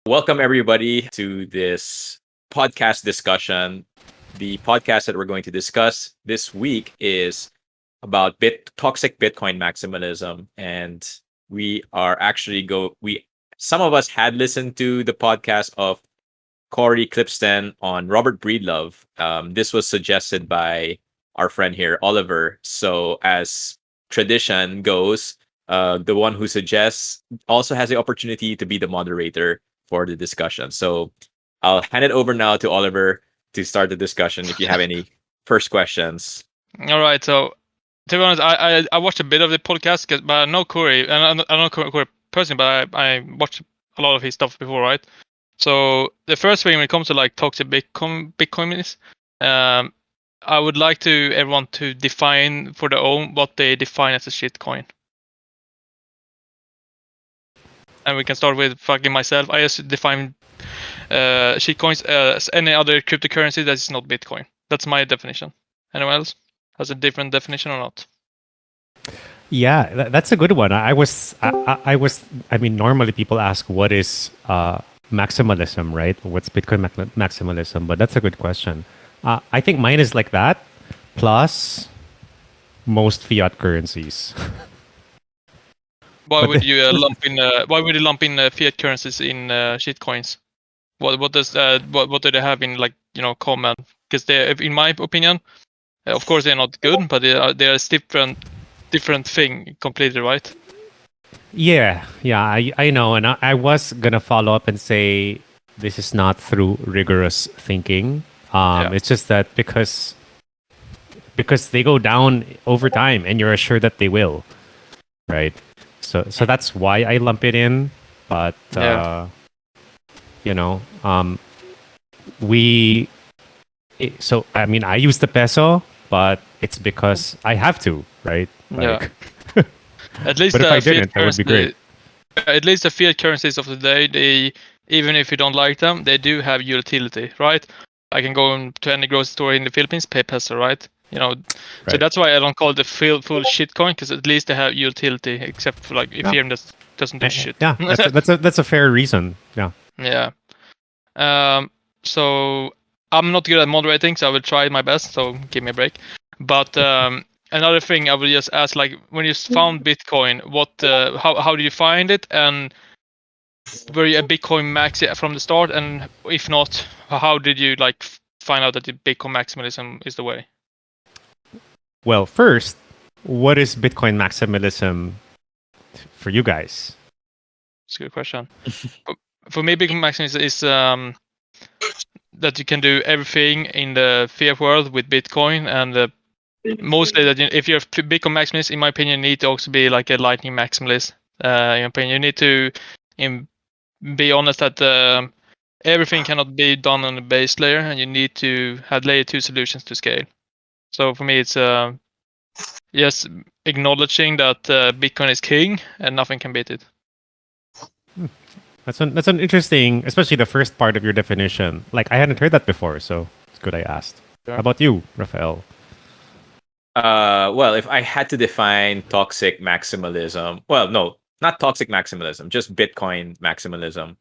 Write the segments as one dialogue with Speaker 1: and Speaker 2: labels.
Speaker 1: Welcome everybody to this podcast discussion. The podcast that we're going to discuss this week is about toxic Bitcoin maximalism, and we are actually some of us had listened to the podcast of Cory Klippsten on Robert Breedlove. This was suggested by our friend here, Oliver. So as tradition goes, the one who suggests also has the opportunity to be the moderator for the discussion. So I'll hand it over now to Oliver to start the discussion if you have any first questions.
Speaker 2: All right. So to be honest, I watched a bit of the podcast, but I know Cory, and I don't know Cory personally, but I watched a lot of his stuff before, right? So the first thing when it comes to like toxic Bitcoin is, I would like to everyone to define for their own what they define as a shitcoin. And we can start with fucking myself. I just define shitcoins as any other cryptocurrency that is not Bitcoin. That's my definition. Anyone else has a different definition or not?
Speaker 3: Yeah, that's a good one. I mean, normally people ask what is maximalism, right? What's Bitcoin maximalism? But that's a good question. I think mine is like that, plus most fiat currencies.
Speaker 2: Why would you lump in fiat currencies in shitcoins? What do they have in common? Because they, in my opinion, of course they're not good, but they're a different thing completely, right?
Speaker 3: Yeah, I know, and I was gonna follow up and say this is not through rigorous thinking. It's just that because they go down over time, and you're assured that they will, right? So that's why I lump it in. But so I mean, I use the peso, but it's because I have to, right?
Speaker 2: Like, yeah. At least
Speaker 3: but if I didn't, that would be great.
Speaker 2: At least the fiat currencies of the day, they, even if you don't like them, they do have utility, right? I can go to any grocery store in the Philippines, pay peso, right? So that's why I don't call it a full shitcoin, because at least they have utility, except for like Ethereum doesn't do shit.
Speaker 3: Yeah, that's a fair reason. Yeah.
Speaker 2: Yeah. So I'm not good at moderating, so I will try my best. So give me a break. But another thing I would just ask, like, when you found Bitcoin, how did you find it, and were you a Bitcoin maxi from the start? And if not, how did you find out that the Bitcoin maximalism is the way?
Speaker 3: Well, first, what is Bitcoin maximalism for you guys?
Speaker 2: That's a good question. For me, Bitcoin maximalism is that you can do everything in the fiat world with Bitcoin, and mostly that if you're a Bitcoin maximalist, in my opinion, you need to also be like a Lightning maximalist. In my opinion, you need to be honest that everything cannot be done on the base layer, and you need to have layer 2 solutions to scale. So for me, it's yes, acknowledging that Bitcoin is king and nothing can beat it.
Speaker 3: That's an interesting, especially the first part of your definition. Like, I hadn't heard that before, so it's good I asked. Sure. How about you, Rafael?
Speaker 1: Well, if I had to define toxic maximalism, well, no, not toxic maximalism, just Bitcoin maximalism.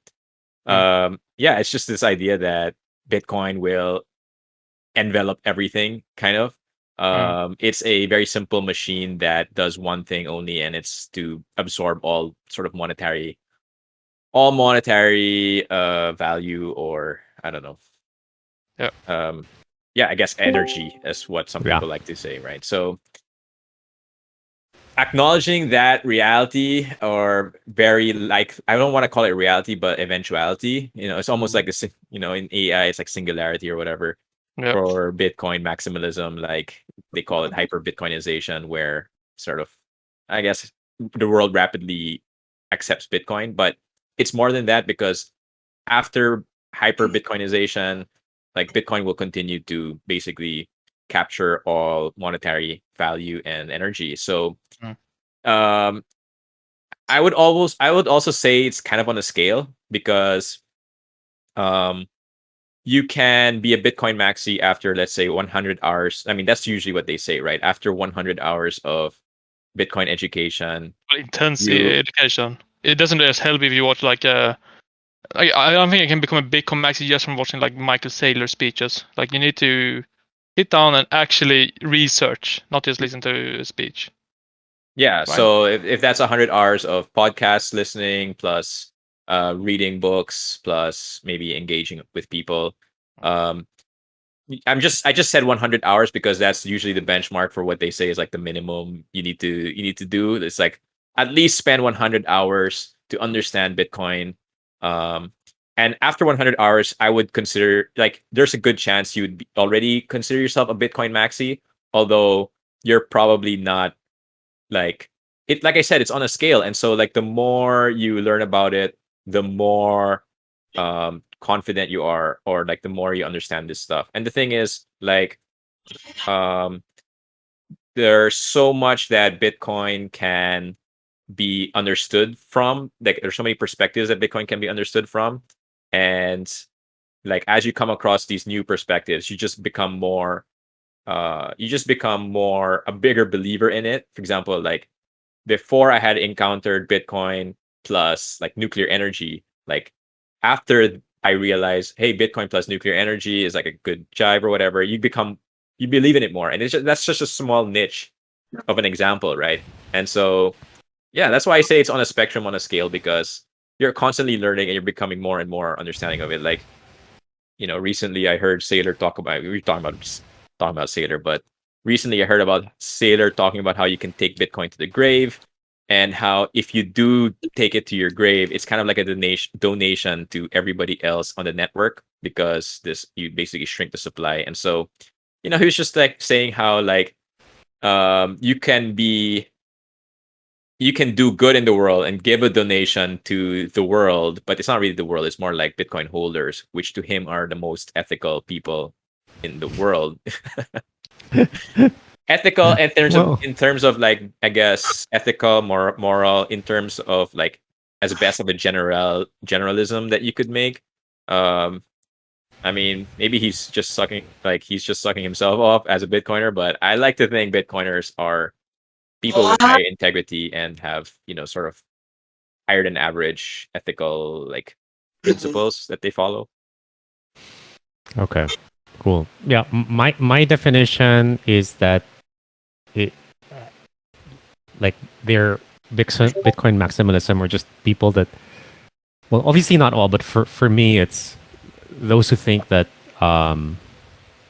Speaker 1: It's just this idea that Bitcoin will envelop everything, kind of. It's a very simple machine that does one thing only, and it's to absorb all sort of monetary value, or I don't know. I guess energy is what some people like to say, right? So acknowledging that reality, or very, like, I don't want to call it reality, but eventuality, it's almost like in AI, it's like singularity or whatever. For Bitcoin maximalism, like they call it hyper Bitcoinization, where sort of, I guess, the world rapidly accepts Bitcoin, but it's more than that, because after hyper Bitcoinization, like Bitcoin will continue to basically capture all monetary value and energy. So I would also say it's kind of on a scale, because you can be a Bitcoin maxi after, let's say, 100 hours. I mean, that's usually what they say, right? After 100 hours of Bitcoin education.
Speaker 2: Intense education. It doesn't just help if you watch like a I don't think I can become a Bitcoin maxi just from watching like Michael Saylor speeches. Like you need to sit down and actually research, not just listen to a speech.
Speaker 1: Yeah.
Speaker 2: Right?
Speaker 1: So if that's 100 hours of podcast listening plus reading books plus maybe engaging with people, um, I just said 100 hours because that's usually the benchmark for what they say is like the minimum you need to do. It's like at least spend 100 hours to understand Bitcoin. Um, and after 100 hours, I would consider like there's a good chance you would already consider yourself a Bitcoin maxi, although you're probably not like it. Like I said, it's on a scale, and so like the more you learn about it, the more confident you are, or like the more you understand this stuff. And the thing is like um there's so much that Bitcoin can be understood from. Like there's so many perspectives that Bitcoin can be understood from, and like as you come across these new perspectives, you just become more a bigger believer in it. For example, like before I had encountered Bitcoin plus like nuclear energy, like after I realized, hey, Bitcoin plus nuclear energy is like a good jive or whatever, you believe in it more. And that's just a small niche of an example, right? And so yeah, that's why I say it's on a spectrum, on a scale, because you're constantly learning and you're becoming more and more understanding of it. Like, recently I heard Sailor talk about, we were talking about Sailor, but recently I heard about Sailor talking about how you can take Bitcoin to the grave, and how if you do take it to your grave, it's kind of like a donation to everybody else on the network, because this you basically shrink the supply. And so, he was just like saying how like you can do good in the world and give a donation to the world, but it's not really the world. It's more like Bitcoin holders, which to him are the most ethical people in the world. Ethical
Speaker 3: Well,
Speaker 1: in terms of like, I guess, ethical, moral in terms of like as best of a generalism that you could make. Um, I mean, maybe he's just sucking himself off as a Bitcoiner, but I like to think Bitcoiners are people with high integrity and have, sort of higher than average ethical like principles that they follow.
Speaker 3: okay, cool. Yeah, my definition is that it like they're Bitcoin maximalism, or just people that, well, obviously not all, but for me, it's those who think that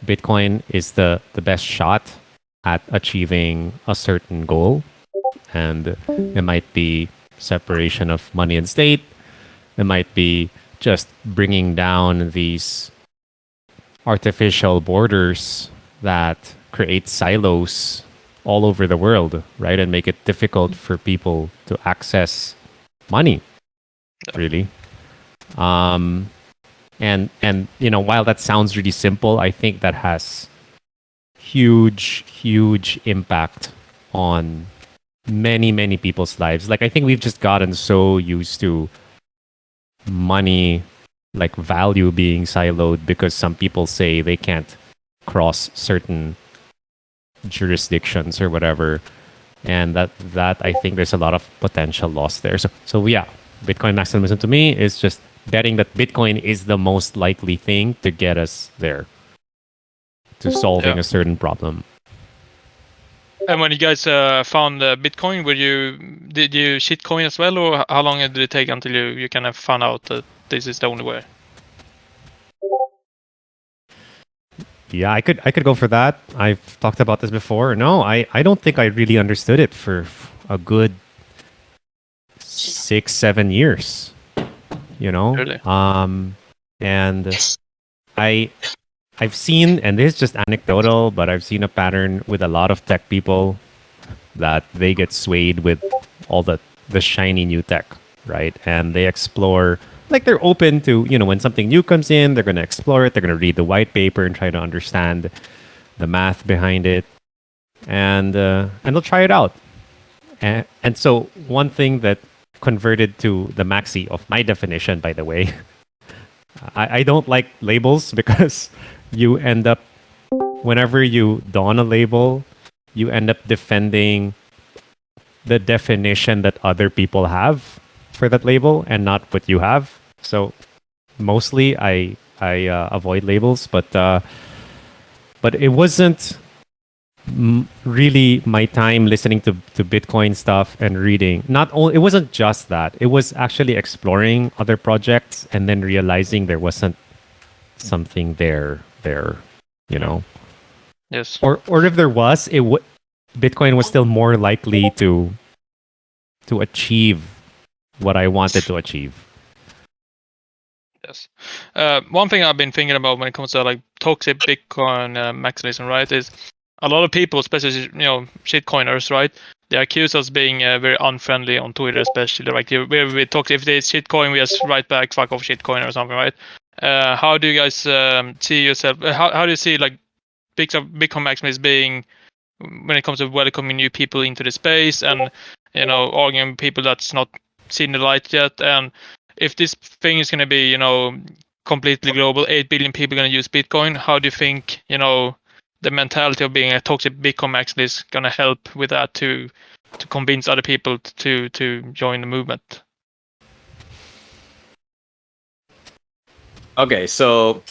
Speaker 3: Bitcoin is the best shot at achieving a certain goal, and it might be separation of money and state. It might be just bringing down these artificial borders that create silos all over the world, right? And make it difficult for people to access money, really. And while that sounds really simple, I think that has huge impact on many people's lives. Like I think we've just gotten so used to money, like value being siloed, because some people say they can't cross certain jurisdictions or whatever, and that I think there's a lot of potential loss there. So yeah, Bitcoin maximalism to me is just betting that Bitcoin is the most likely thing to get us there, to solving a certain problem.
Speaker 2: And when you guys found Bitcoin, did you shitcoin as well, or how long did it take until you kind of found out that this is the only way?
Speaker 3: Yeah, I could go for that. I've talked about this before. No, I don't think I really understood it for a good 6-7 years.
Speaker 2: Really?
Speaker 3: And I've seen, and this is just anecdotal, but I've seen a pattern with a lot of tech people that they get swayed with all the shiny new tech, right? And they explore, like they're open to, when something new comes in, they're going to explore it. They're going to read the white paper and try to understand the math behind it, and they'll try it out. And so one thing that converted to the maxi of my definition, by the way, I don't like labels, because you end up, whenever you don a label, you end up defending the definition that other people have for that label and not what you have. So mostly I avoid labels, but it wasn't really my time listening to Bitcoin stuff and reading. Not only it wasn't just that; it was actually exploring other projects and then realizing there wasn't something there. You know,
Speaker 2: Yes.
Speaker 3: or if there was, Bitcoin was still more likely to achieve what I wanted to achieve.
Speaker 2: Yes. One thing I've been thinking about when it comes to like toxic Bitcoin maximalism, right, is a lot of people, especially shitcoiners, right? They accuse us being very unfriendly on Twitter, especially like we talk if they shitcoin, we just write back "fuck off shitcoin" or something, right? How do you guys see yourself? How do you see like Bitcoin maximalism being when it comes to welcoming new people into the space and arguing with people that's not seen the light yet? And if this thing is going to be completely global, 8 billion people going to use Bitcoin, how do you think the mentality of being a toxic Bitcoin maximalist is going to help with that to convince other people to join the movement?
Speaker 1: Okay, so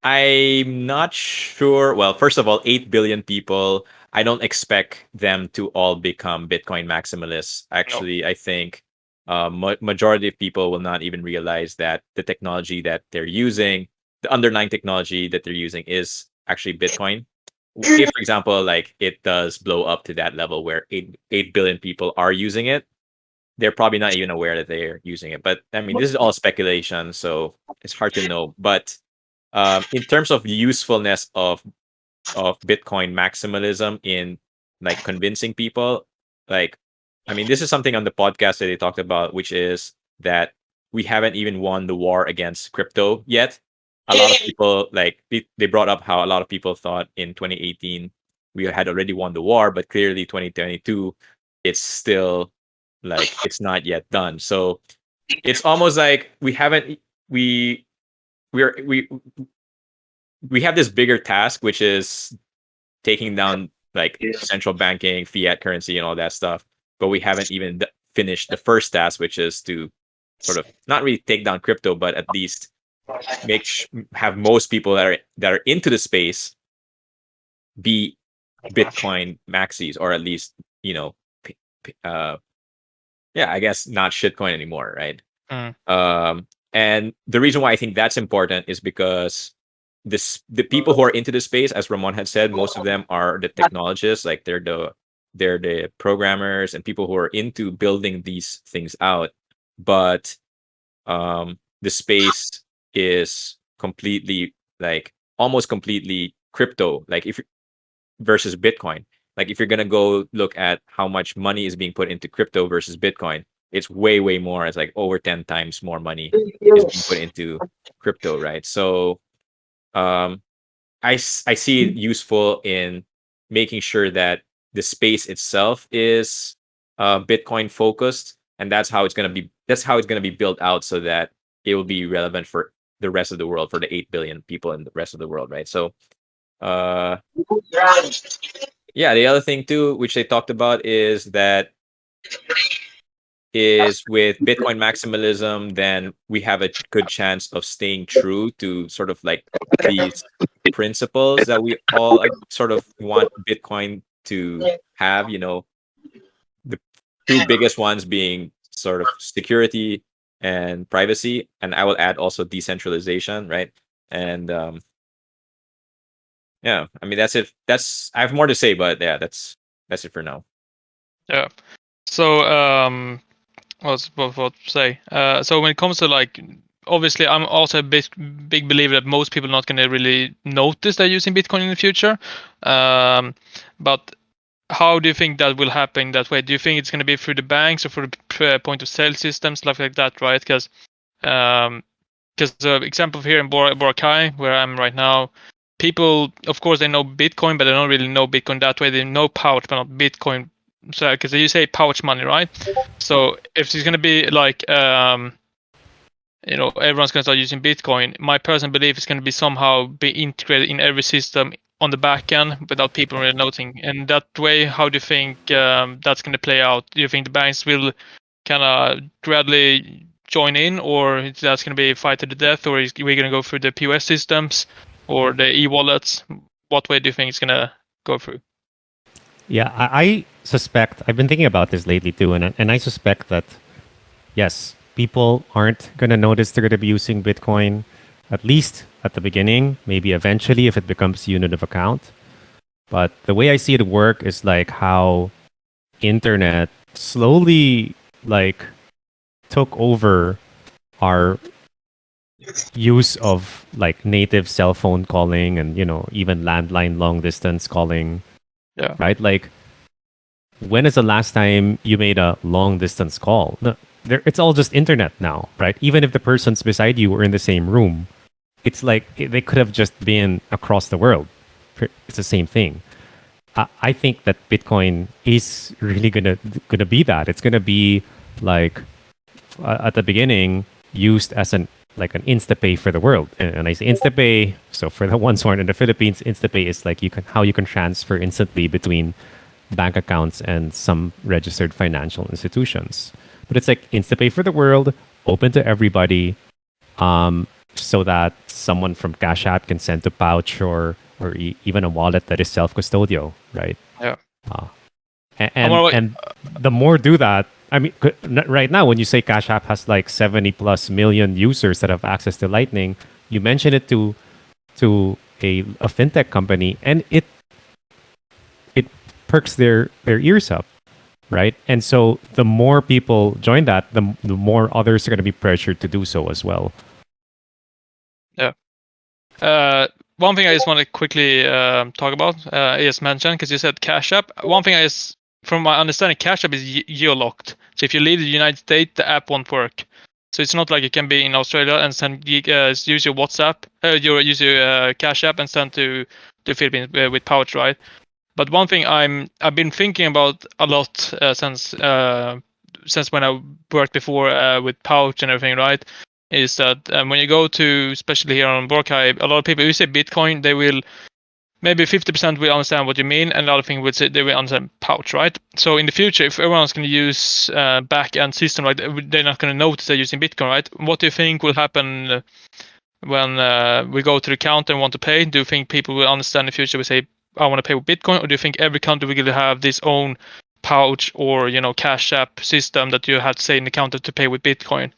Speaker 1: I'm not sure. Well, first of all, 8 billion people, I don't expect them to all become Bitcoin maximalists. Actually, I think majority of people will not even realize that the technology that they're using, the underlying technology that they're using is actually Bitcoin. If, for example, like it does blow up to that level where 8 billion people are using it, they're probably not even aware that they're using it. But I mean, this is all speculation, so it's hard to know. But in terms of the usefulness of Bitcoin maximalism in like convincing people, like I mean, this is something on the podcast that they talked about, which is that we haven't even won the war against crypto yet. A lot of people they brought up how a lot of people thought in 2018 we had already won the war, but clearly 2022 it's still like it's not yet done. So it's almost like we haven't we we're we have this bigger task, which is taking down like central banking, fiat currency, and all that stuff. But we haven't even finished the first task, which is to sort of not really take down crypto, but at least have most people that are into the space be Bitcoin maxis, or at least I guess not shitcoin anymore, right? And the reason why I think that's important is because the people who are into the space, as Ramon had said, most of them are the technologists, like they're the programmers and people who are into building these things out. But the space is completely almost completely crypto, versus Bitcoin. Like if you're gonna go look at how much money is being put into crypto versus Bitcoin, it's way more. It's like over 10 times more money is being put into crypto, right? So I see it useful in making sure that the space itself is Bitcoin focused, and that's how it's gonna be built out so that it will be relevant for the rest of the world, for the 8 billion people in the rest of the world, right? So the other thing too, which they talked about, is with Bitcoin maximalism, then we have a good chance of staying true to sort of like these principles that we all sort of want Bitcoin to have. The two biggest ones being sort of security and privacy, and I will add also decentralization, right? And I mean that's it. I have more to say, but yeah, that's it for now.
Speaker 2: Yeah. So what to say? So when it comes to like, obviously, I'm also a big believer that most people are not going to really notice they're using Bitcoin in the future. But how do you think that will happen that way? Do you think it's going to be through the banks or through the point of sale systems, stuff like that, right? Because the example here in Boracay, where I'm right now, people, of course, they know Bitcoin, but they don't really know Bitcoin that way. They know pouch, but not Bitcoin. So, because you say pouch money, right? So if it's going to be like, everyone's going to start using Bitcoin, my personal belief is going to be somehow be integrated in every system on the back end without people really noting. And that way, how do you think that's going to play out? Do you think the banks will kind of gradually join in, or that's going to be fight to the death, or are we going to go through the POS systems or the e-wallets? What way do you think it's going to go through?
Speaker 3: Yeah, I suspect, I've been thinking about this lately too, and I suspect that, yes, people aren't going to notice they're going to be using Bitcoin, at least at the beginning, maybe eventually if it becomes unit of account. But the way I see it work is like how internet slowly like took over our use of like native cell phone calling and, you know, even landline long distance calling.
Speaker 2: Yeah.
Speaker 3: Right? Like, when is the last time you made a long distance call? No, it's all just internet now, right? Even if the person's beside you or in the same room, it's like they could have just been across the world. It's the same thing. I think that Bitcoin is really gonna be that. It's gonna be like at the beginning used as an InstaPay for the world. And I say InstaPay, so for the ones who aren't in the Philippines, InstaPay is like how you can transfer instantly between bank accounts and some registered financial institutions. But it's like InstaPay for the world, open to everybody, so that someone from Cash App can send to Pouch or even a wallet that is self-custodial, right?
Speaker 2: Yeah.
Speaker 3: And the more do that, I mean, right now, when you say Cash App has like 70 plus million users that have access to Lightning, you mention it to a fintech company, and it perks their ears up, right? And so the more people join that, the more others are going to be pressured to do so as well.
Speaker 2: Yeah. One thing I just want to quickly talk about is mention, because you said Cash App. One thing from my understanding, Cash App is geo-locked. So if you leave the United States, the app won't work. So it's not like you can be in Australia and use your WhatsApp, use your Cash App and send to the Philippines with Pouch, right? But one thing I've been thinking about a lot since when I worked before with Pouch and everything, right? Is that when you go to, especially here on Borkai, a lot of people who say Bitcoin, they will maybe 50% will understand what you mean, and a lot of things would say they will understand Pouch, right? So in the future, if everyone's going to use back-end system, like they're not going to notice they're using Bitcoin, right? What do you think will happen when we go to the counter and want to pay? Do you think people will understand in the future? We say, I want to pay with Bitcoin, or do you think every country will have this own Pouch or Cash App system that you have to say in the counter to pay with Bitcoin?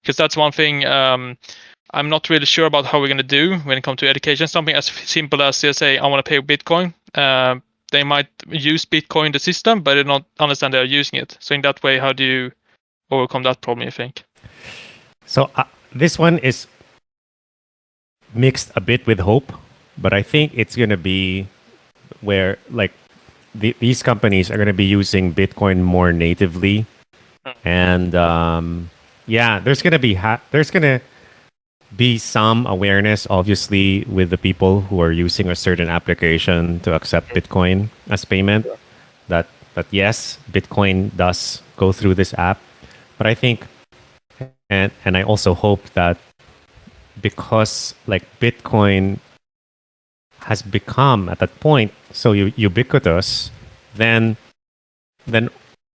Speaker 2: Because that's one thing I'm not really sure about how we're going to do when it comes to education. Something as simple as say, I want to pay with Bitcoin. They might use Bitcoin the system, but they don't understand they're using it. So in that way, how do you overcome that problem, you think?
Speaker 3: So this one is mixed a bit with hope, but I think it's going to be where like these companies are going to be using Bitcoin more natively. And there's going to be some awareness, obviously, with the people who are using a certain application to accept Bitcoin as payment. That yes, Bitcoin does go through this app. But I think, and I also hope that because like Bitcoin has become at that point so ubiquitous, then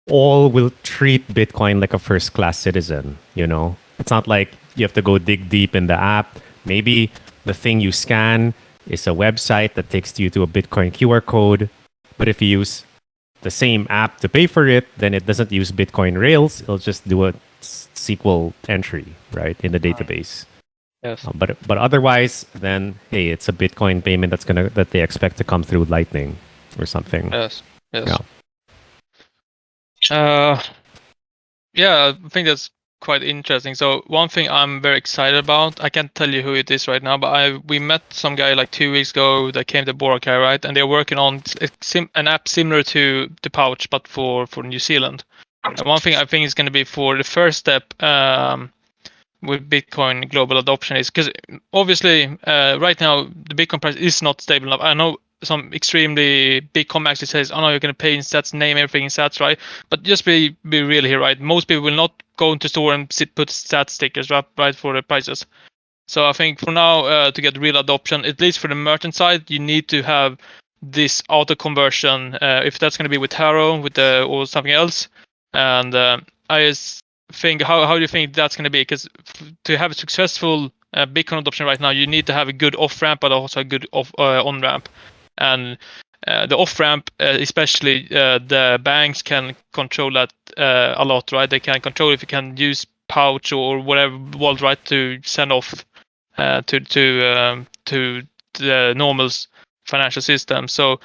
Speaker 3: all will treat Bitcoin like a first-class citizen. It's not like you have to go dig deep in the app. Maybe the thing you scan is a website that takes you to a Bitcoin QR code. But if you use the same app to pay for it, then it doesn't use Bitcoin rails. It'll just do a SQL entry, right, in the database.
Speaker 2: Yes.
Speaker 3: But otherwise, then hey, it's a Bitcoin payment that they expect to come through Lightning or something.
Speaker 2: Yes.
Speaker 3: Yeah.
Speaker 2: I think that's quite interesting. So one thing I'm very excited about, I can't tell you who it is right now, but we met some guy like 2 weeks ago that came to Boracay, right? And they're working on an app similar to the Pouch, but for New Zealand. And one thing I think is going to be for the first step with Bitcoin global adoption is because obviously right now the Bitcoin price is not stable enough. I know some extremely big coin actually says, oh no, you're going to pay in sats, name everything in sats, right? But just be real here, right? Most people will not go into store and put sat stickers, right, for the prices. So I think for now, to get real adoption, at least for the merchant side, you need to have this auto conversion. If that's going to be with Taro, or something else, and think how do you think that's going to be? Because to have a successful Bitcoin adoption right now, you need to have a good off ramp, but also a good on ramp. And the off ramp, especially the banks can control that a lot, right? They can control if you can use pouch or whatever wallet, right, to send off to the normal financial system. So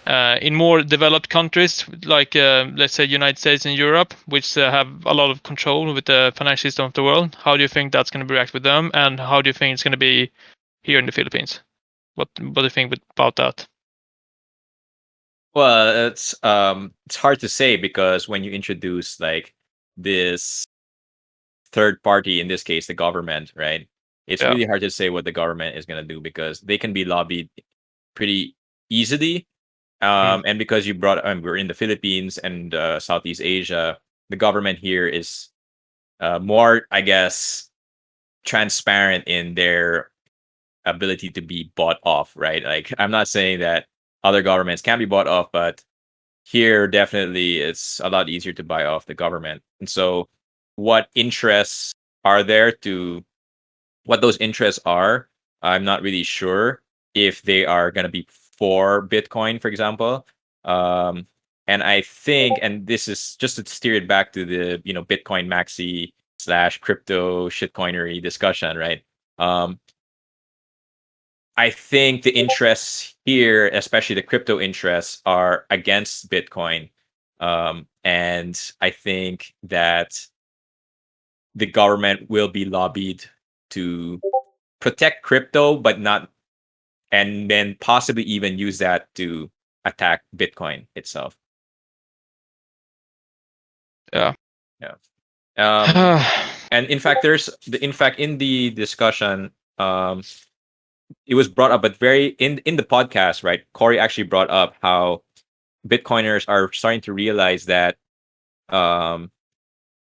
Speaker 2: in more developed countries like let's say United States and Europe, which have a lot of control with the financial system of the world, how do you think that's going to react with them, and how do you think it's going to be here in the Philippines? What do you think about that?
Speaker 1: Well, it's hard to say, because when you introduce like this third party, in this case the government, right? It's really hard to say what the government is going to do, because they can be lobbied pretty easily. And because you brought, we're in the Philippines and Southeast Asia, the government here is more, I guess, transparent in their ability to be bought off, right? Like, I'm not saying that other governments can be bought off, but here definitely it's a lot easier to buy off the government. And so what interests are there to what those interests are, I'm not really sure if they are going to be for Bitcoin, for example. And I think, and this is just to steer it back to the Bitcoin maxi / crypto shitcoinery discussion, right? I think the interests here, especially the crypto interests, are against Bitcoin. And I think that the government will be lobbied to protect crypto, but not, and then possibly even use that to attack Bitcoin itself.
Speaker 2: Yeah.
Speaker 1: And in fact, in the discussion, it was brought up, but in the podcast, right? Cory actually brought up how Bitcoiners are starting to realize that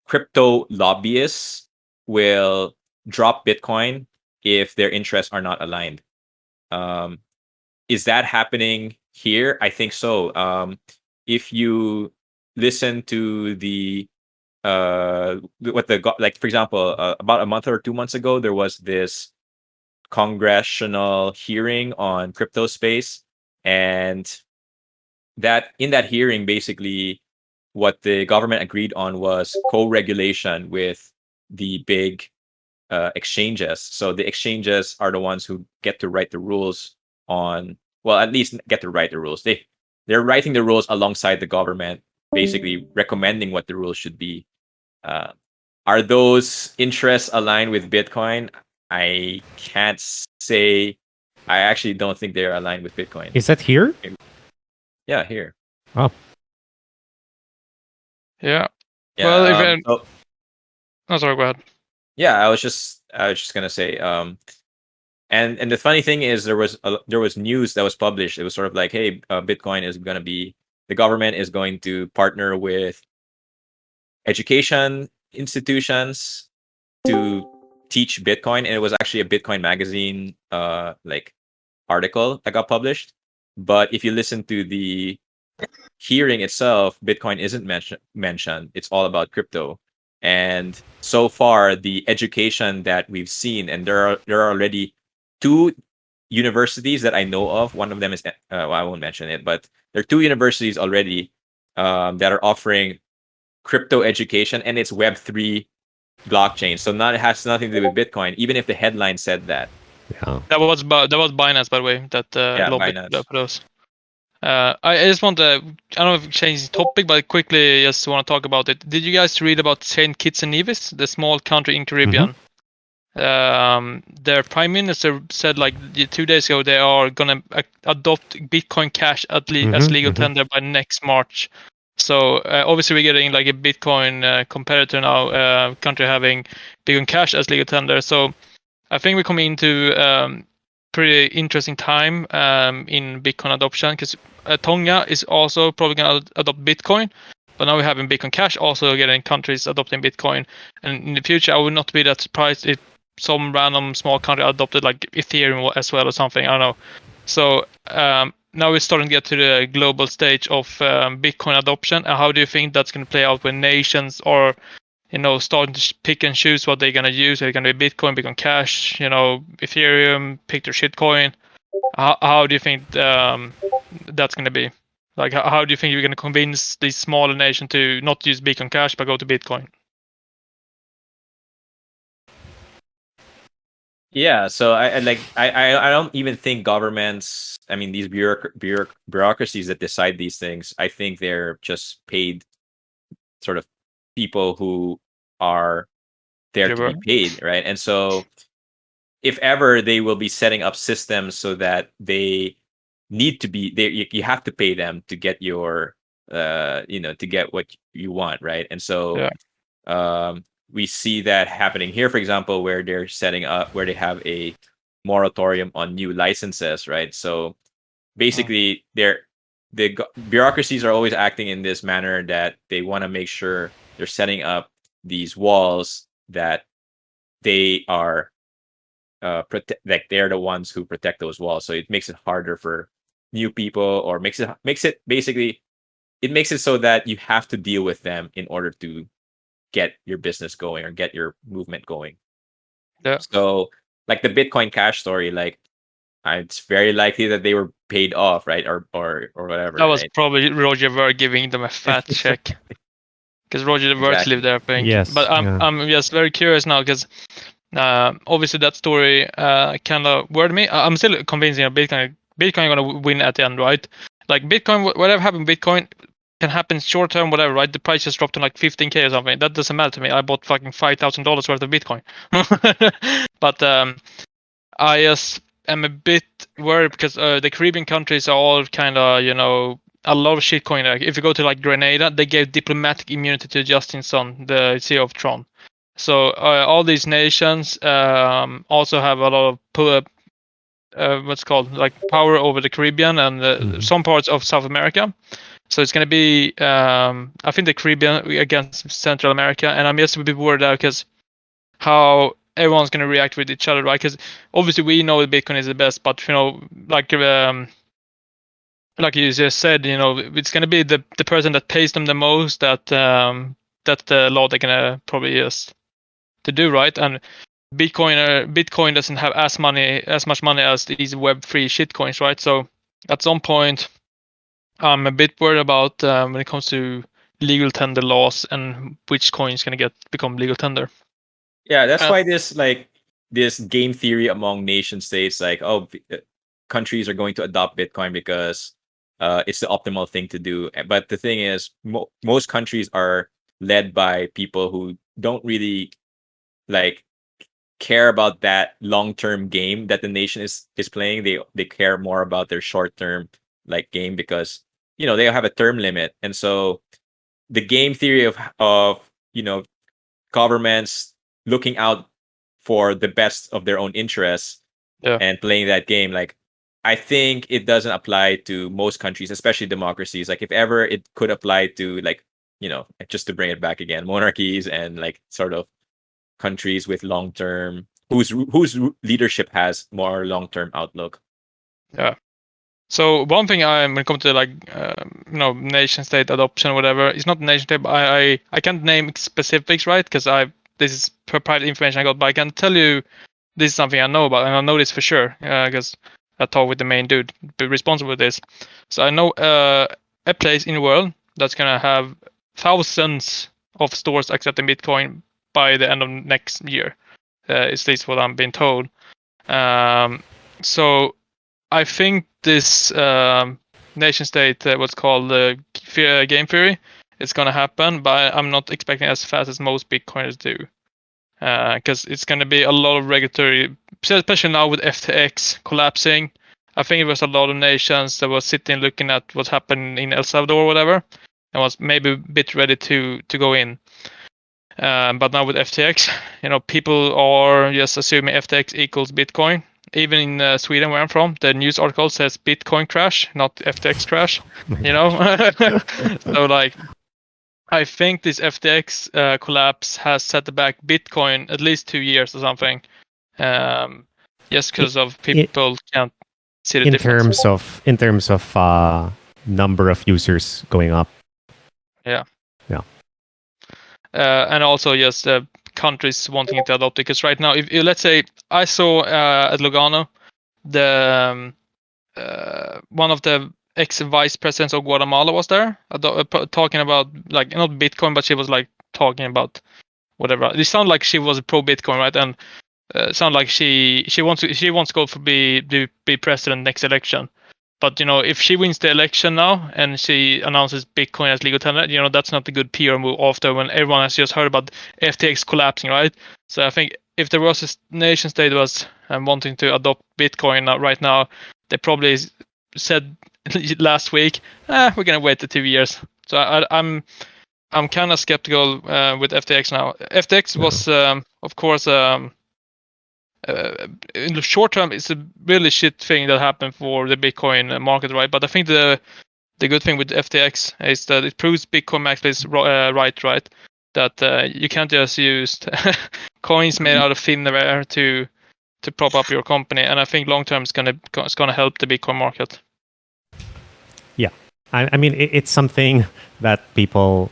Speaker 1: crypto lobbyists will drop Bitcoin if their interests are not aligned. Is that happening here? I think so. If you listen to the like, for example, about a month or 2 months ago, there was this congressional hearing on crypto space, and that in that hearing, basically what the government agreed on was co-regulation with the big exchanges. So the exchanges are the ones who get to write the rules on, well, at least get to write the rules. They're writing the rules alongside the government, basically recommending what the rules should be. Are those interests aligned with Bitcoin? I can't say. I actually don't think they're aligned with Bitcoin.
Speaker 3: Is that here?
Speaker 1: Yeah, here.
Speaker 3: Oh.
Speaker 2: Yeah.
Speaker 1: Yeah.
Speaker 2: Well, oh, sorry, go ahead.
Speaker 1: Yeah, I was just gonna say, and the funny thing is, there was news that was published. It was sort of like, hey, Bitcoin is gonna be, the government is going to partner with education institutions to teach Bitcoin, and it was actually a Bitcoin magazine like article that got published. But if you listen to the hearing itself, Bitcoin isn't mentioned. It's all about crypto. And so far, the education that we've seen, and there are already 2 universities that I know of. One of them is, well, I won't mention it, but there are 2 universities already that are offering crypto education, and it's Web3 blockchain. So it has nothing to do with Bitcoin, even if the headline said that.
Speaker 3: Yeah.
Speaker 2: That was Binance, by the way, that lobbied
Speaker 1: Binance.
Speaker 2: for those. I just want to, I don't know if change the topic, but quickly just want to talk about it. Did you guys read about Saint Kitts and Nevis, the small country in Caribbean? Their prime minister said like 2 days ago they are gonna adopt Bitcoin Cash as legal tender by next March. So obviously we're getting like a Bitcoin competitor now, country having Bitcoin Cash as legal tender. So I think we're coming into pretty interesting time in Bitcoin adoption, because Tonga is also probably going to adopt Bitcoin, but now we're having Bitcoin Cash also getting countries adopting Bitcoin. And in the future, I would not be that surprised if some random small country adopted like Ethereum as well or something. I don't know. So now we're starting to get to the global stage of Bitcoin adoption. And how do you think that's going to play out when nations are starting to pick and choose what they're gonna use. Are they gonna be Bitcoin, Bitcoin Cash, Ethereum, pick their shitcoin. How do you think that's gonna be? Like, how do you think you're gonna convince these smaller nations to not use Bitcoin Cash but go to Bitcoin?
Speaker 1: Yeah, so I don't even think governments, I mean, these bureaucracies that decide these things, I think they're just paid sort of people who are there to be paid, right? And so if ever they will be setting up systems so that they need to be there, you have to pay them to get your to get what you want, right? And so we see that happening here, for example, where they're setting up, where they have a moratorium on new licenses, right? So basically, the bureaucracies are always acting in this manner that they want to make sure they're setting up these walls that they are like they're the ones who protect those walls. So it makes it harder for new people, or makes it basically, it makes it so that you have to deal with them in order to get your business going or get your movement going.
Speaker 2: Yeah.
Speaker 1: So like the Bitcoin Cash story, like it's very likely that they were paid off, right? Or whatever.
Speaker 2: That was
Speaker 1: right?
Speaker 2: probably Roger Ver giving them a fat check. Because Roger Ver lived there, I think.
Speaker 3: Yes,
Speaker 2: but I'm just very curious now, because obviously that story kind of worried me. I'm still convinced, Bitcoin going to win at the end, right? Like Bitcoin, whatever happened, Bitcoin can happen short term, whatever, right? The price just dropped to like 15K or something. That doesn't matter to me. I bought fucking $5,000 worth of Bitcoin. But I just am a bit worried because the Caribbean countries are all kind of, a lot of shitcoin. Like if you go to like Grenada, they gave diplomatic immunity to Justin Sun, the CEO of Tron. So all these nations also have a lot of what's called like power over the Caribbean and some parts of South America. So it's going to be, I think, the Caribbean against Central America, and I'm just a bit worried out because how everyone's going to react with each other, right? Because obviously we know that Bitcoin is the best, but like you just said, it's going to be the person that pays them the most that the law they're going to probably use to do, right? And Bitcoin doesn't have as much money as these Web3 shitcoins, right? So at some point, I'm a bit worried about when it comes to legal tender laws and which coin is going to become legal tender.
Speaker 1: Yeah, that's why this game theory among nation states, like, countries are going to adopt Bitcoin because it's the optimal thing to do. But the thing is, most countries are led by people who don't really like care about that long-term game that the nation is playing. They care more about their short-term like game because they have a term limit. And so the game theory of governments looking out for the best of their own interests and playing that game, like, I think it doesn't apply to most countries, especially democracies. Like, if ever it could apply to, like, just to bring it back again, monarchies and like sort of countries with long-term, whose leadership has more long-term outlook.
Speaker 2: Yeah. So one thing when it comes to like nation state adoption or whatever, it's not nation state. But I can't name specifics, right? Because this is private information I got, but I can tell you this is something I know about, and I know this for sure because I talked with the main dude responsible for this. So I know a place in the world that's gonna have thousands of stores accepting Bitcoin by the end of next year. Is this what I'm being told? So I think this nation state, what's called game theory, is going to happen, but I'm not expecting as fast as most Bitcoiners do. Because it's going to be a lot of regulatory, especially now with FTX collapsing. I think it was a lot of nations that were sitting looking at what happened in El Salvador or whatever, and was maybe a bit ready to go in. But now with FTX, people are just assuming FTX equals Bitcoin. Even in Sweden, where I'm from, the news article says Bitcoin crash, not FTX crash. So like, I think this FTX collapse has set back Bitcoin at least 2 years or something. Just because of people can't see the difference.
Speaker 3: In terms of number of users going up.
Speaker 2: Yeah. and also just countries wanting to adopt it. Because right now, if let's say I saw at Lugano, the one of the ex-vice presidents of Guatemala was there talking about, like, not Bitcoin, but she was like talking about whatever. It sounded like she was pro Bitcoin, right? And sound like she wants to go for be president next election. But if she wins the election now and she announces Bitcoin as legal tender, that's not a good PR move after when everyone has just heard about FTX collapsing, right? So I think if there was a nation state was wanting to adopt Bitcoin right now, they probably said last week, we're gonna wait the 2 years. So I'm kind of skeptical with FTX now. FTX was, of course, in the short term, it's a really shit thing that happened for the Bitcoin market, right? But I think the good thing with FTX is that it proves Bitcoin maximalism is right? That you can't just use coins made out of thin air to prop up your company, and I think long term it's gonna help the Bitcoin market.
Speaker 3: Yeah, I mean it's something that people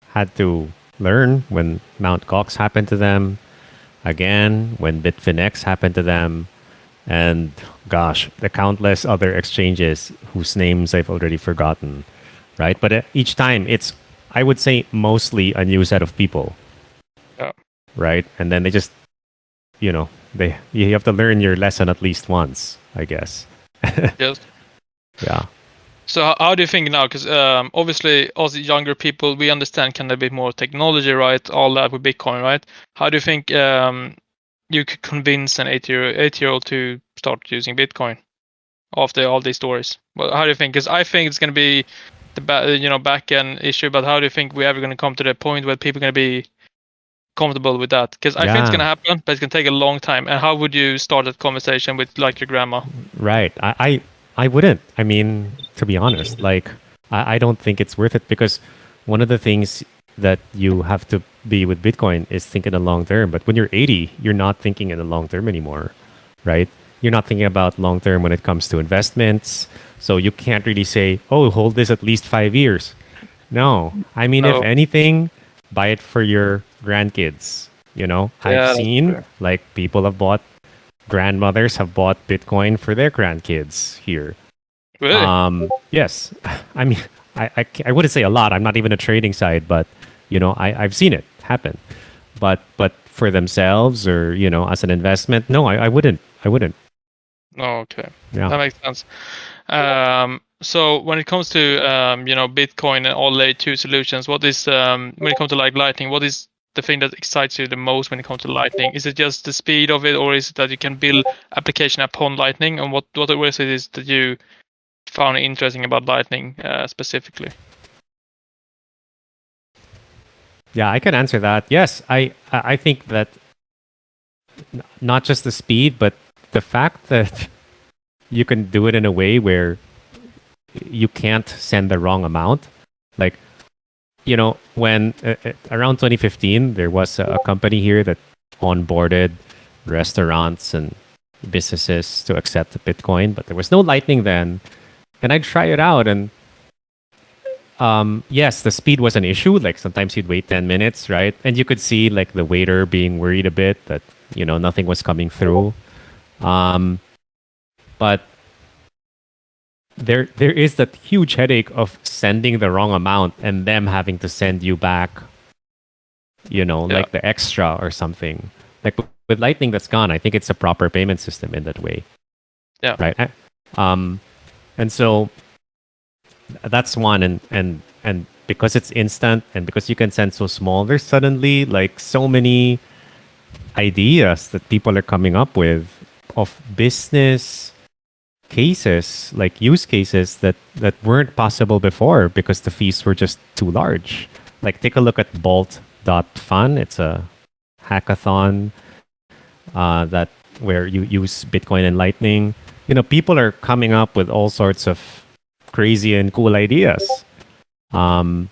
Speaker 3: had to learn when Mt. Gox happened to them. Again, when Bitfinex happened to them, and gosh, the countless other exchanges whose names I've already forgotten, right? But each time it's, I would say, mostly a new set of people, right? And then they just, you have to learn your lesson at least once, I guess.
Speaker 2: Yes.
Speaker 3: Yeah.
Speaker 2: So how do you think now? Because obviously, us younger people, we understand kind of a bit more technology, right? All that with Bitcoin, right? How do you think you could convince an 8-year-old to start using Bitcoin after all these stories? Well, how do you think? Because I think it's going to be the back end issue. But how do you think we're ever going to come to the point where people are going to be comfortable with that? Because I think it's going to happen, but it's going to take a long time. And how would you start that conversation with, like, your grandma?
Speaker 3: Right. I wouldn't. I mean, to be honest, like, I don't think it's worth it, because one of the things that you have to be with Bitcoin is think in the long term. But when you're 80, you're not thinking in the long term anymore, right? You're not thinking about long term when it comes to investments. So you can't really say, oh, hold this at least 5 years. No. I mean, if anything, buy it for your grandkids. I've seen, like, people have bought, grandmothers have bought Bitcoin for their grandkids here.
Speaker 2: Really?
Speaker 3: Yes. I mean, I wouldn't say a lot. I'm not even a trading site, but I've seen it happen. But for themselves or as an investment, no, I wouldn't.
Speaker 2: Oh, okay.
Speaker 3: Yeah.
Speaker 2: That makes sense. So when it comes to Bitcoin and all layer 2 solutions, what is when it comes to, like, Lightning, what is the thing that excites you the most when it comes to Lightning? Is it just the speed of it, or is it that you can build application upon Lightning? And what is it that you found interesting about Lightning specifically?
Speaker 3: Yeah, I can answer that. Yes, I think that not just the speed, but the fact that you can do it in a way where you can't send the wrong amount. Like, when around 2015, there was a company here that onboarded restaurants and businesses to accept Bitcoin, but there was no Lightning then. And I'd try it out, and yes, the speed was an issue. Like, sometimes you'd wait 10 minutes, right? And you could see, like, the waiter being worried a bit that nothing was coming through. But there is that huge headache of sending the wrong amount and them having to send you back, like the extra or something. Like, with Lightning, that's gone. I think it's a proper payment system in that way.
Speaker 2: Yeah.
Speaker 3: Right. And so that's one. And because it's instant and because you can send so small, there's suddenly, like, so many ideas that people are coming up with of business cases, like use cases that weren't possible before because the fees were just too large. Like, take a look at Bolt.fun. It's a hackathon that where you use Bitcoin and Lightning. People are coming up with all sorts of crazy and cool ideas. And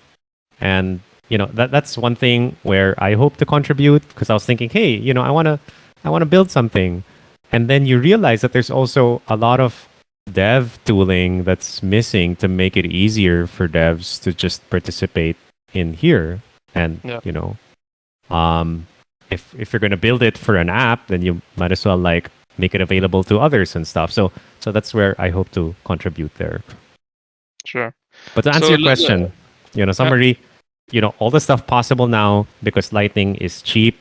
Speaker 3: that's one thing where I hope to contribute, because I was thinking, hey, I want to build something. And then you realize that there's also a lot of dev tooling that's missing to make it easier for devs to just participate in here. And
Speaker 2: Yeah.
Speaker 3: If you're going to build it for an app, then you might as well like make it available to others and stuff. So that's where I hope to contribute there.
Speaker 2: Sure.
Speaker 3: But to answer your question, summary, all the stuff possible now because Lightning is cheap,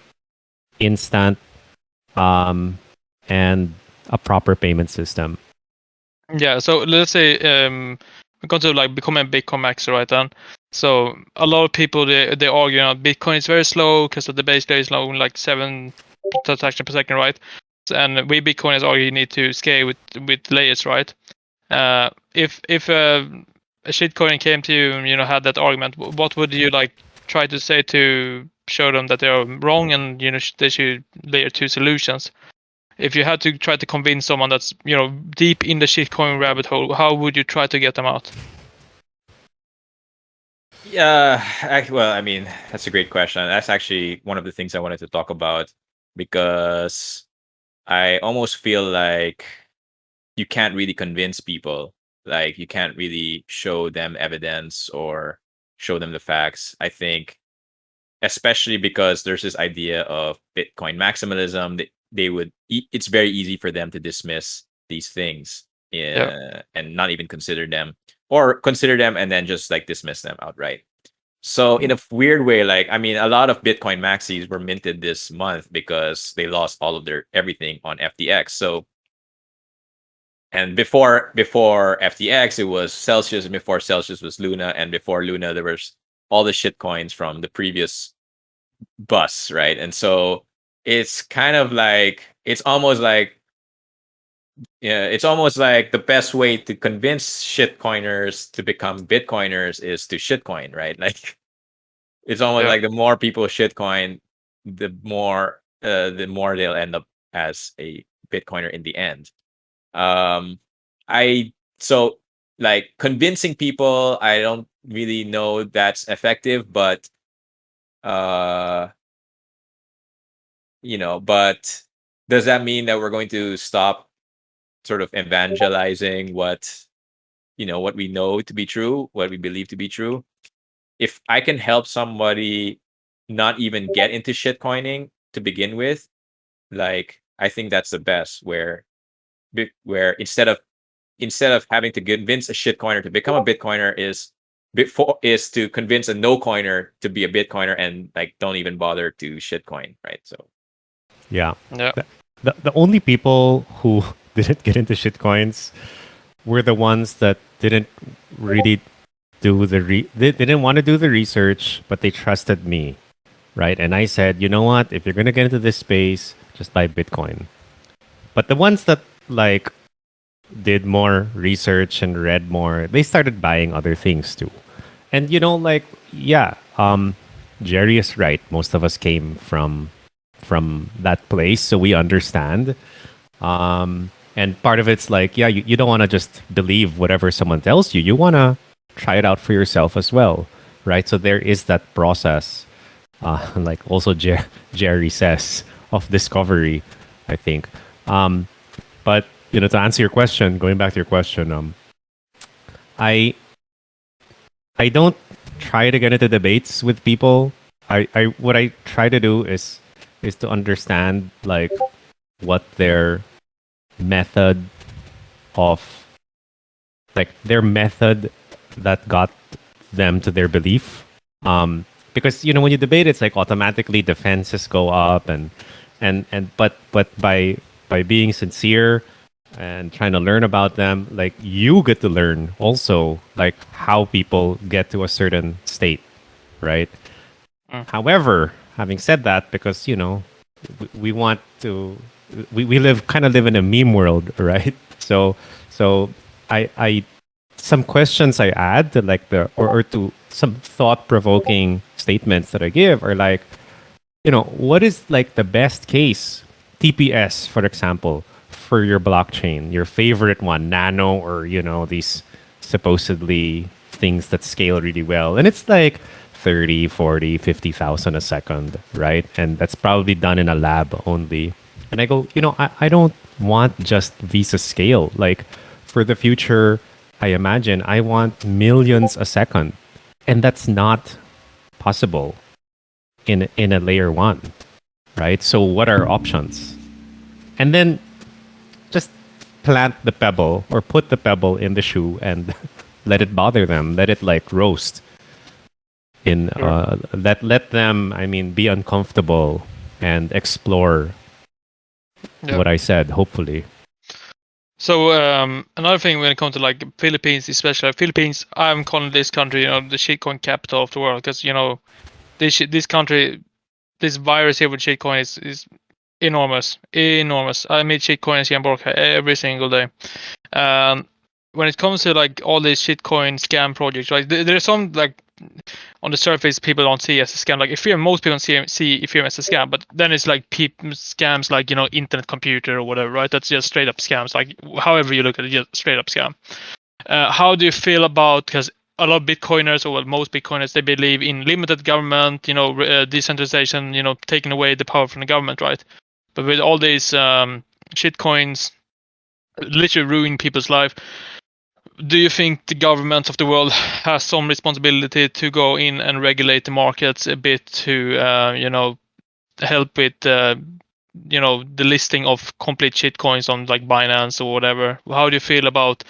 Speaker 3: instant, and a proper payment system.
Speaker 2: Yeah. So let's say we're going to like become a Bitcoin maxer, right? Then, so a lot of people they argue Bitcoin is very slow because the base layer is low, like 7 transactions per second, right? And we Bitcoiners argue you need to scale with layers, right? If a shitcoin came to you and had that argument, what would you like try to say to show them that they are wrong and they should layer 2 solutions? If you had to try to convince someone that's deep in the shitcoin rabbit hole, how would you try to get them out?
Speaker 1: Yeah, well, I mean, that's a great question. That's actually one of the things I wanted to talk about because I almost feel like you can't really convince people. Like you can't really show them evidence or show them the facts. I think, especially because there's this idea of Bitcoin maximalism, it's very easy for them to dismiss these things and not even consider them, or consider them and then just like dismiss them outright. So in a weird way, like, I mean, a lot of Bitcoin maxis were minted this month because they lost all of their everything on FTX. So, and before FTX, it was Celsius, and before Celsius was Luna, and before Luna, there was all the shit coins from the previous bus, right? And so it's kind of like, it's almost like the best way to convince shitcoiners to become Bitcoiners is to shitcoin, right? Like it's almost like the more people shitcoin, the more they'll end up as a Bitcoiner in the end. So like convincing people, I don't really know that's effective, but but does that mean that we're going to stop sort of evangelizing what we know to be true, what we believe to be true? If I can help somebody not even get into shitcoining to begin with, like I think that's the best, where instead of having to convince a shitcoiner to become a Bitcoiner is to convince a no coiner to be a Bitcoiner and like don't even bother to shitcoin, right? So
Speaker 3: yeah. The only people who didn't get into shitcoins were the ones that didn't really do they didn't want to do the research, but they trusted me, right? And I said, you know what? If you're gonna get into this space, just buy Bitcoin. But the ones that like did more research and read more, they started buying other things too. And Jerry is right. Most of us came from that place, so we understand. And part of it's like, you don't want to just believe whatever someone tells you. You want to try it out for yourself as well, right? So there is that process, like also Jerry says, of discovery, I think. But to answer your question, going back to your question, I don't try to get into debates with people. What I try to do is to understand like what their method that got them to their belief. Because when you debate, it's like automatically defenses go up, but by being sincere and trying to learn about them, like you get to learn also like how people get to a certain state, right? However, having said that, because we want to, we live in a meme world, right? So I some questions I add to like or to some thought-provoking statements that I give are like, what is like the best case TPS, for example, for your blockchain, your favorite one, Nano, or these supposedly things that scale really well, and it's like 30, 40, 50,000 a second, right? And that's probably done in a lab only. And I go, I don't want just Visa scale. Like for the future, I imagine I want millions a second. And that's not possible. in a layer 1, right? So what are options? And then just plant the pebble or put the pebble in the shoe and let it bother them, let it like roast in let them, I mean, be uncomfortable and explore what I said, hopefully.
Speaker 2: So another thing when it comes to like Philippines, especially Philippines, I'm calling this country, the shitcoin capital of the world, because this country, this virus here with shitcoin is enormous. I meet shitcoins here in Borca every single day. When it comes to like all these shitcoin scam projects, right? There's some like on the surface people don't see as a scam. Like Ethereum, most people see Ethereum as a scam, but then it's like scams like internet computer or whatever, right? That's just straight up scams. Like however you look at it, just straight up scam. How do you feel about, because a lot of Bitcoiners, or most Bitcoiners, they believe in limited government, decentralization, taking away the power from the government, right? But with all these shitcoins literally ruining people's life, do you think the government of the world has some responsibility to go in and regulate the markets a bit to, help with, the listing of complete shitcoins on like Binance or whatever? How do you feel about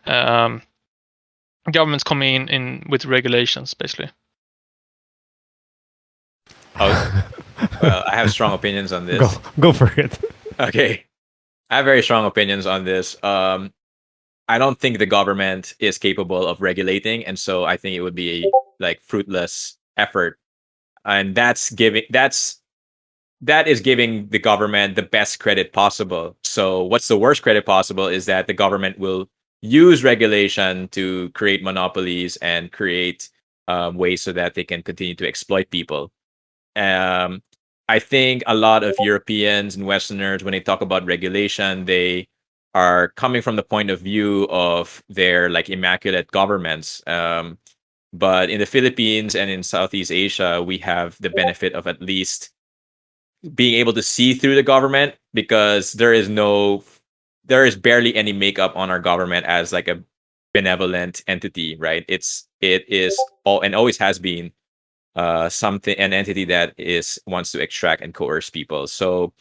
Speaker 2: governments coming in with regulations, basically?
Speaker 1: Oh, well, I have strong opinions on this.
Speaker 3: Go for it.
Speaker 1: Okay, I have very strong opinions on this. I don't think the government is capable of regulating, and so I think it would be a like fruitless effort. And that is giving the government the best credit possible. So what's the worst credit possible is that the government will use regulation to create monopolies and create ways so that they can continue to exploit people. I think a lot of Europeans and Westerners, when they talk about regulation, they are coming from the point of view of their like immaculate governments. But in the Philippines and in Southeast Asia, we have the benefit of at least being able to see through the government, because there is barely any makeup on our government as like a benevolent entity, right? It is all and always has been an entity that wants to extract and coerce people. So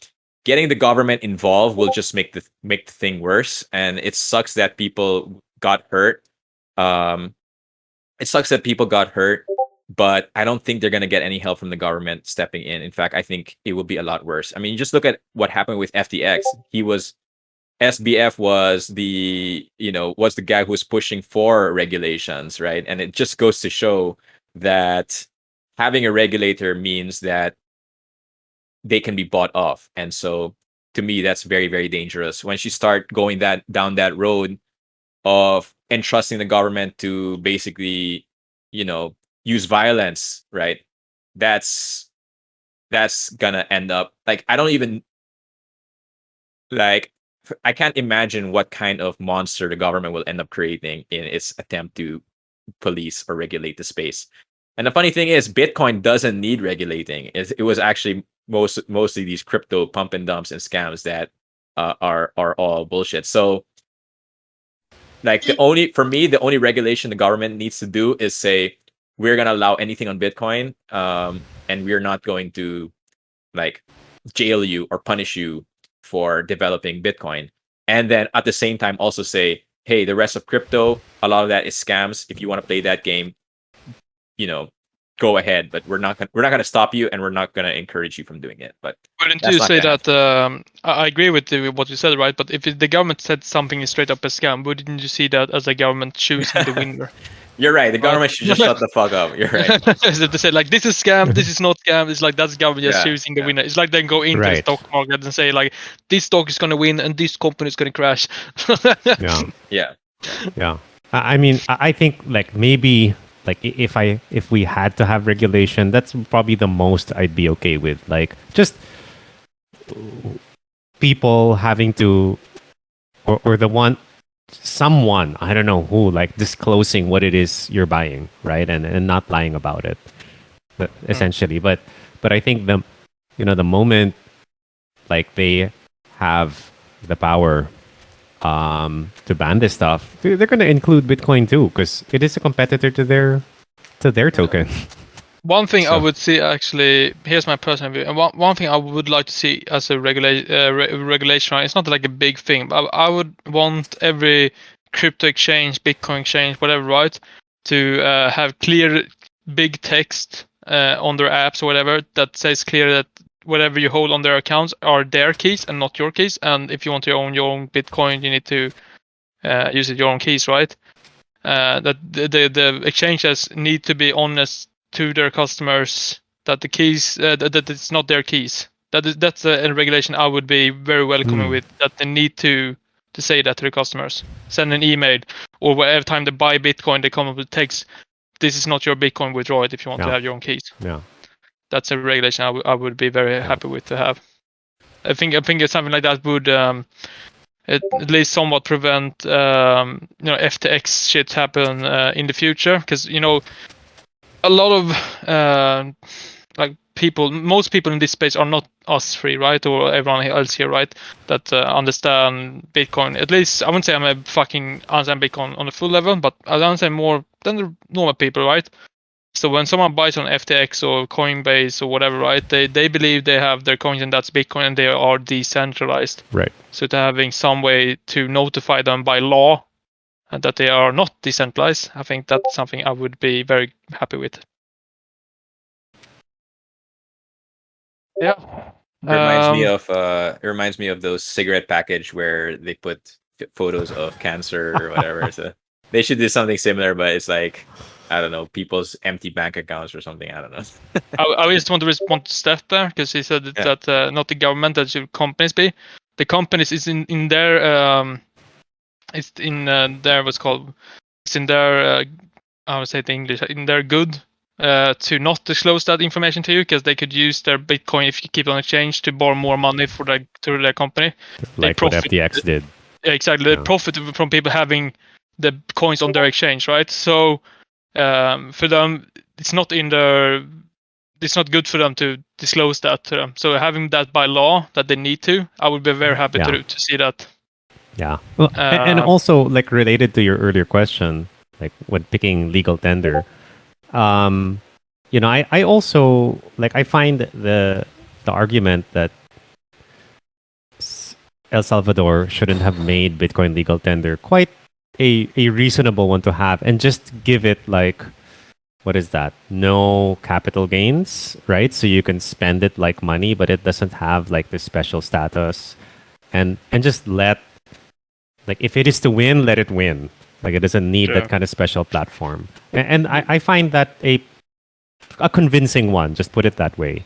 Speaker 1: getting the government involved will just make the thing worse, and it sucks that people got hurt. But I don't think they're going to get any help from the government stepping in. In fact, I think it will be a lot worse. I mean, just look at what happened with FTX. SBF was the guy who was pushing for regulations, right? And it just goes to show that having a regulator means that they can be bought off. And so to me, that's very, very dangerous. Once you start going down that road of entrusting the government to basically, use violence, right? That's gonna end up like, I can't imagine what kind of monster the government will end up creating in its attempt to police or regulate the space. And the funny thing is, Bitcoin doesn't need regulating. It was actually mostly these crypto pump and dumps and scams that are all bullshit. So, like the only regulation the government needs to do is say, we're gonna allow anything on Bitcoin, and we're not going to like jail you or punish you for developing Bitcoin. And then at the same time also say, hey, the rest of crypto, a lot of that is scams. If you want to play that game, go ahead, but we're not gonna stop you, and we're not gonna encourage you from doing it. But
Speaker 2: wouldn't you say that? I agree with what you said, right? But if the government said something is straight up a scam, wouldn't you see that as a government choosing the winner?
Speaker 1: You're right. The government should just shut the fuck up. You're right.
Speaker 2: They say like, this is scam, this is not scam. It's like that's government just choosing the winner. It's like they go into the stock market and say like, this stock is gonna win and this company is gonna crash.
Speaker 3: Yeah. I mean, I think like maybe like if we had to have regulation, that's probably the most I'd be okay with. Like just people having to, or someone, I don't know who, like disclosing what it is you're buying, right? And not lying about it, essentially. But I think the moment like they have the power to ban this stuff, they're going to include Bitcoin too, because it is a competitor to their token.
Speaker 2: One thing I
Speaker 3: So-
Speaker 2: would see, actually, here's my personal view. And one thing I would like to see as a regulation, right? It's not like a big thing, but I would want every crypto exchange, Bitcoin exchange, whatever, right, to have clear big text on their apps or whatever that says clear that whatever you hold on their accounts are their keys and not your keys. And if you want to own your own Bitcoin, you need to use your own keys, right? That the exchanges need to be honest to their customers that the keys that it's not their keys. That's a regulation I would be very welcoming with. That they need to say that to the customers. Send an email, or whatever time they buy Bitcoin, they come up with text. This is not your Bitcoin. Withdraw it if you want to have your own keys.
Speaker 3: Yeah.
Speaker 2: That's a regulation I would be very happy with to have. I think it's something like that would at least somewhat prevent FTX shit happen in the future, because a lot of most people in this space are not us three, right, or everyone else here, right, that understand Bitcoin. At least I wouldn't say I'm a fucking understand Bitcoin on a full level, but I understand more than the normal people, right? So when someone buys on FTX or Coinbase or whatever, right, they believe they have their coins and that's Bitcoin and they are decentralized.
Speaker 3: Right.
Speaker 2: So to having some way to notify them by law that they are not decentralized, I think that's something I would be very happy with. Yeah.
Speaker 1: It reminds me of those cigarette package where they put photos of cancer or whatever. So they should do something similar, but it's like, I don't know, people's empty bank accounts or something. I don't know.
Speaker 2: I just want to respond to Steph there, because he said that not the government, that should companies be. The companies is in their it's in their what's called, it's in their I would say it in English, in their good to not disclose that information to you, because they could use their Bitcoin, if you keep it on exchange, to borrow more money to their company.
Speaker 3: Like what FTX did.
Speaker 2: Yeah, exactly. They profit from people having the coins on their exchange, right? So for them, it's not good for them to disclose that to them. So having that by law that they need to, I would be very happy to see that.
Speaker 3: Yeah. Well, and also, like, related to your earlier question, like when picking legal tender, I also, like, I find the argument that El Salvador shouldn't have made Bitcoin legal tender quite a reasonable one to have, and just give it, like, what is that? No capital gains, right? So you can spend it like money, but it doesn't have like this special status, and just let, like, if it is to win, let it win. Like, it doesn't need that kind of special platform. And I find that a convincing one. Just put it that way.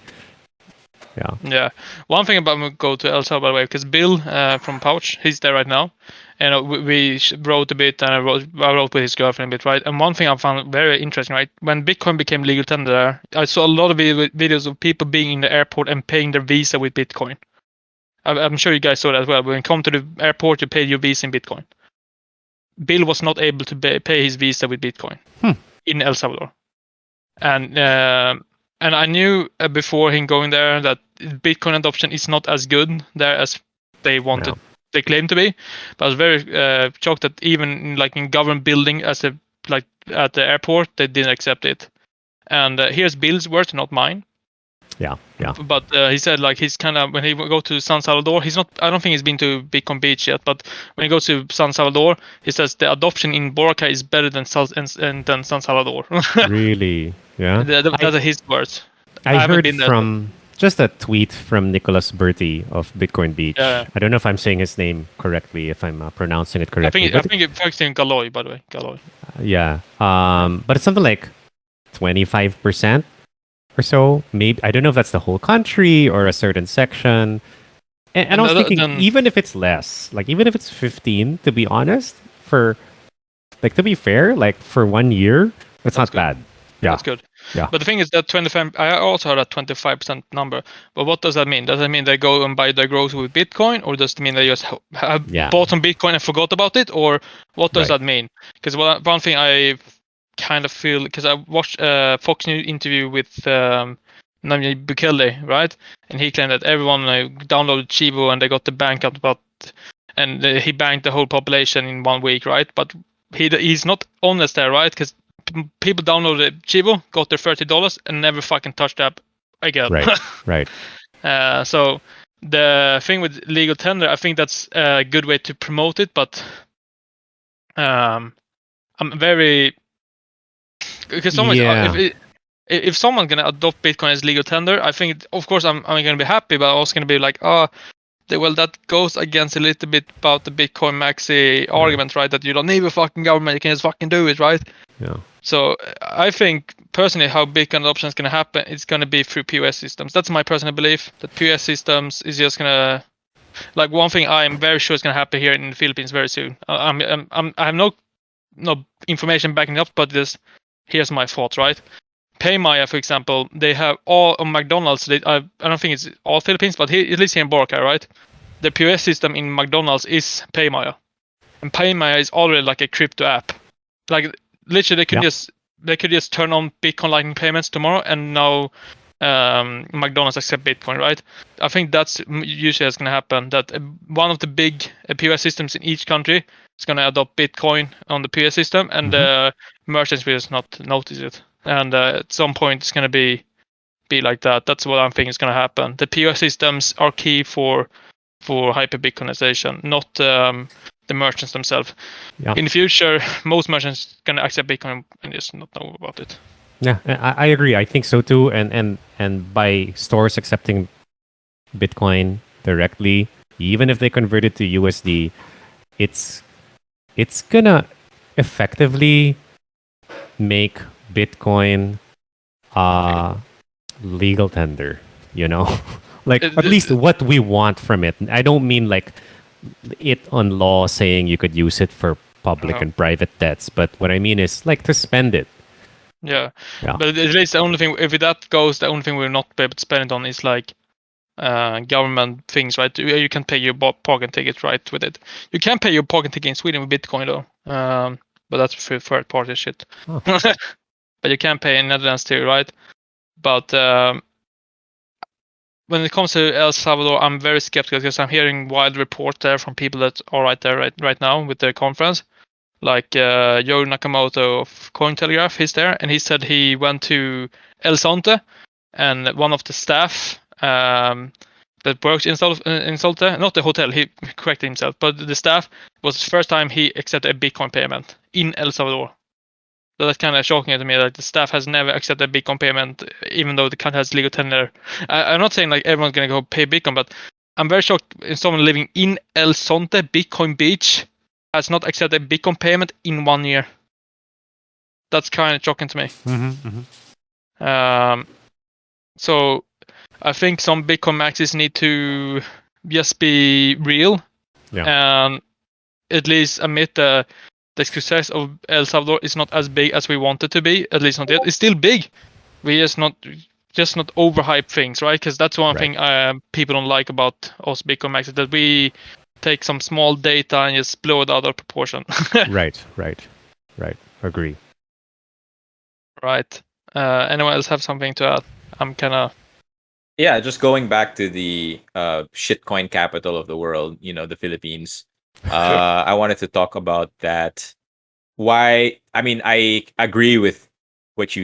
Speaker 3: Yeah.
Speaker 2: Yeah. One thing about go to El Salvador, by the way, because Bill from Pouch, he's there right now, and we wrote a bit, and I wrote with his girlfriend a bit, right? And one thing I found very interesting, right? When Bitcoin became legal tender there, I saw a lot of videos of people being in the airport and paying their visa with Bitcoin. I'm sure you guys saw that as well. When you come to the airport, you pay your visa in Bitcoin. Bill was not able to pay his visa with Bitcoin in El Salvador, and I knew before him going there that Bitcoin adoption is not as good there as they wanted. They claim to be, but I was very shocked that even in government building at the airport, they didn't accept it. And here's Bill's words, not mine.
Speaker 3: Yeah.
Speaker 2: But he said he's kind of, when he go to San Salvador, he's not. I don't think he's been to Bitcoin Beach yet. But when he goes to San Salvador, he says the adoption in Boracay is better than San Salvador.
Speaker 3: Really? Yeah.
Speaker 2: Those are his words.
Speaker 3: I heard from just a tweet from Nicholas Bertie of Bitcoin Beach.
Speaker 2: Yeah.
Speaker 3: I don't know if I'm saying his name correctly, if I'm pronouncing it correctly.
Speaker 2: I think it's actually Galoy, by the way. Galoy.
Speaker 3: Yeah. But it's something like 25% or so. Maybe, I don't know if that's the whole country or a certain section. And I was thinking, even if it's less, even if it's 15, to be honest, to be fair, for 1 year, that's not bad. Yeah.
Speaker 2: That's good.
Speaker 3: Yeah.
Speaker 2: But the thing is that 25, I also heard that 25% number. But what does that mean? Does that mean they go and buy their groceries with Bitcoin? Or does it mean they just have bought some Bitcoin and forgot about it? Or what does that mean? Because one thing I kind of feel, because I watched a Fox News interview with Nayib Bukele, right? And he claimed that everyone downloaded Chivo and they got the bank out, and he banked the whole population in 1 week, right? But he's not honest there, right? Because people downloaded Chivo, got their $30, and never fucking touched the app again.
Speaker 3: Right.
Speaker 2: So the thing with legal tender, I think that's a good way to promote it, but I'm very, because someone, if someone's gonna adopt Bitcoin as legal tender, I think, of course, I'm gonna be happy, but I'm also gonna be like, well, that goes against a little bit about the Bitcoin maxi argument, right? That you don't need a fucking government, you can just fucking do it, right?
Speaker 3: Yeah.
Speaker 2: So I think personally, how Bitcoin adoption is gonna happen, it's gonna be through POS systems. That's my personal belief. That POS systems is just gonna, like, one thing I am very sure is gonna happen here in the Philippines very soon. I have no information backing up, but here's my thoughts, right? PayMaya, for example, they have all on McDonald's. I don't think it's all Philippines, but at least here in Boracay, right? The POS system in McDonald's is PayMaya, and PayMaya is already like a crypto app. Like literally, they could just turn on Bitcoin Lightning payments tomorrow, and now McDonald's accept Bitcoin, right? I think that's usually what's going to happen. That one of the big POS systems in each country is going to adopt Bitcoin on the POS system, and the merchants will just not notice it. And at some point, it's going to be like that. That's what I'm thinking is going to happen. The POS systems are key for hyper Bitcoinization, not the merchants themselves. Yeah. In the future, most merchants are going to accept Bitcoin and just not know about it.
Speaker 3: Yeah, I agree. I think so too. And by stores accepting Bitcoin directly, even if they convert it to USD, it's gonna effectively make Bitcoin legal tender, like at least what we want from it. I don't mean like it on law saying you could use it for public and private debts, but what I mean is like to spend it.
Speaker 2: Yeah. But at least the only thing, if that goes, the only thing we'll not be able to spend it on is like government things, right? You can pay your parking ticket right with it. You can pay your parking ticket in Sweden with Bitcoin though, but that's for third party shit. Oh. But you can pay in Netherlands too, right? But when it comes to El Salvador, I'm very skeptical because I'm hearing wild reports there from people that are right there right now with their conference. Like Joe Nakamoto of Cointelegraph, he's there, and he said he went to El Sonte, and one of the staff that works in Solte, not the hotel, he corrected himself, but the staff, was the first time he accepted a Bitcoin payment in El Salvador. So that's kind of shocking to me that the staff has never accepted a Bitcoin payment, even though the country has legal tender. I'm not saying like everyone's going to go pay Bitcoin, but I'm very shocked if someone living in El Sonte, Bitcoin Beach, has not accepted a Bitcoin payment in 1 year. That's kind of shocking to me. So I think some Bitcoin maxis need to just be real and at least admit the success of El Salvador is not as big as we want it to be, at least not yet. It's still big. We just not overhype things, right? Because that's one thing people don't like about us Bitcoin maxis, that we take some small data and just blow it out of proportion.
Speaker 1: Right.
Speaker 3: Agree.
Speaker 2: Right. Anyone else have something to add? I'm kind of...
Speaker 1: Yeah, just going back to the shitcoin capital of the world, the Philippines. I wanted to talk about that. Why? I mean, I agree with what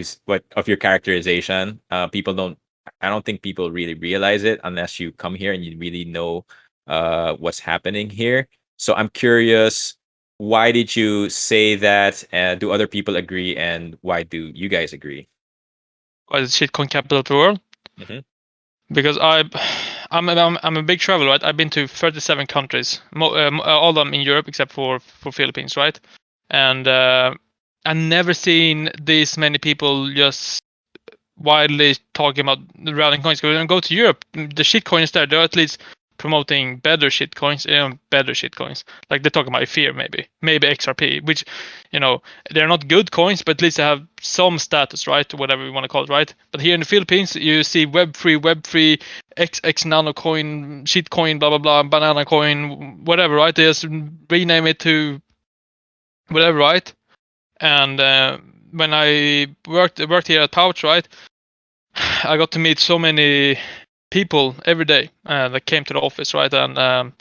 Speaker 1: of your characterization. I don't think people really realize it unless you come here and you really know what's happening here. So I'm curious, why did you say that? Do other people agree? And why do you guys agree?
Speaker 2: Why is shitcoin capital of the world?
Speaker 1: Mm-hmm.
Speaker 2: Because I'm a big traveler, right? I've been to 37 countries, all of them in Europe except for Philippines, right? And I've never seen this many people just widely talking about the rallying coins. Because when I go to Europe, the shitcoin is there. They're at least promoting better shitcoins, Like they're talking about Ether, maybe XRP, which, they're not good coins, but at least they have some status, right? Whatever you want to call it, right? But here in the Philippines, you see Web3, XX Nano coin, shitcoin, blah, blah, blah, banana coin, whatever, right? They just rename it to whatever, right? And when I worked here at Pouch, right, I got to meet so many people every day that came to the office, right? And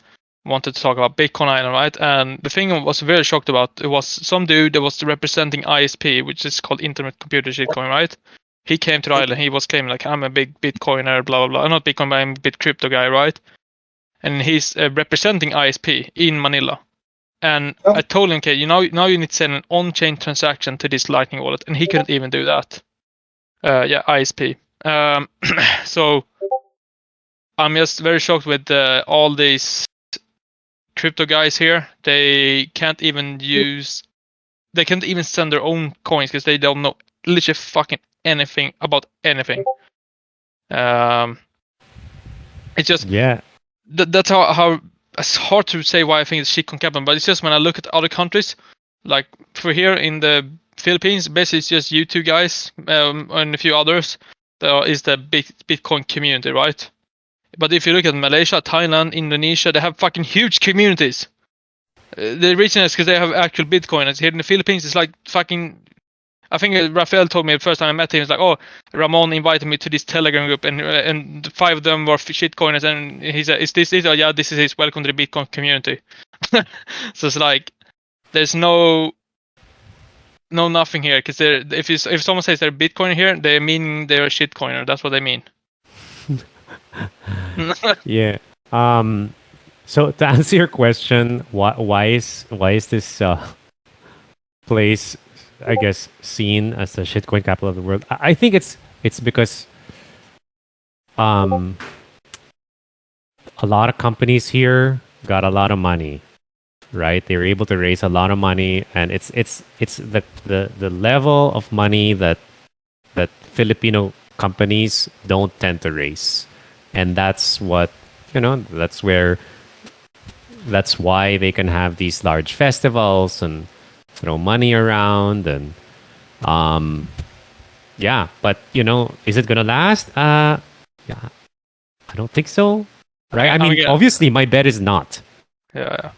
Speaker 2: wanted to talk about Bitcoin Island, right? And the thing I was very shocked about, it was some dude that was representing ISP, which is called Internet Computer Shitcoin, right? He came to the island. He was claiming like, I'm a big Bitcoiner, blah blah blah. Not Bitcoin, but I'm a big crypto guy, right? And he's representing ISP in Manila. And I told him, okay, now you need to send an on-chain transaction to this Lightning wallet, and he couldn't even do that. ISP. So I'm just very shocked with all these crypto guys here. They can't even send their own coins because they don't know literally fucking anything about anything. It's just that's how it's hard to say why I think it's shitcoin capital, but it's just when I look at other countries, like for here in the Philippines, basically it's just you two guys and a few others. There is the big Bitcoin community, right? But if you look at Malaysia, Thailand, Indonesia, they have fucking huge communities. The reason is because they have actual Bitcoiners. Here in the Philippines, it's like fucking. I think Rafael told me the first time I met him, it's like, oh, Ramon invited me to this Telegram group, and 5 of them were shitcoiners, and he said, is this it? Oh, yeah, this is his. Welcome to the Bitcoin community. So it's like, there's no nothing here, because if someone says they're Bitcoin here, they mean they're a shitcoiner. That's what they mean.
Speaker 3: Yeah. So to answer your question, why is this place, I guess, seen as the shitcoin capital of the world? I think it's because a lot of companies here got a lot of money, right? They were able to raise a lot of money, and it's the level of money that Filipino companies don't tend to raise, and that's what that's why they can have these large festivals and throw money around, and but is it gonna last? I don't think so, right? I mean, obviously my bet is not. My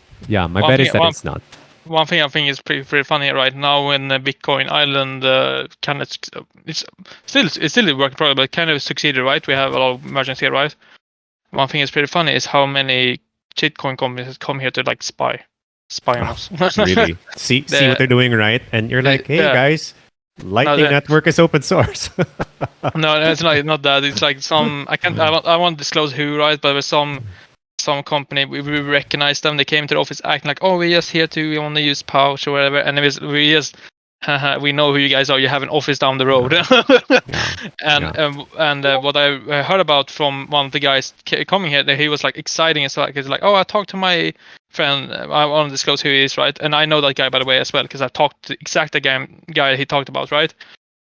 Speaker 3: bet is that it's not.
Speaker 2: One thing I think is pretty funny right now when Bitcoin Island it's still a work in progress, but kind of succeeded, right? We have a lot of merchants here, right? One thing is pretty funny is how many shitcoin companies come here to like spy on us.
Speaker 3: Really? See what they're doing, right? And you're like, hey guys, Lightning Network is open source.
Speaker 2: No, it's not that. It's like some I won't disclose who, right? But there's some company we recognize them. They came to the office acting like, oh, we're just here we want to use Pouch or whatever, and we just we know who you guys are. You have an office down the road. And what I heard about from one of the guys coming here, that he was like exciting as well. He's like, oh, I talked to my friend. I want to disclose who he is, right? And I know that guy, by the way, as well, because I've talked to exact the guy he talked about, right?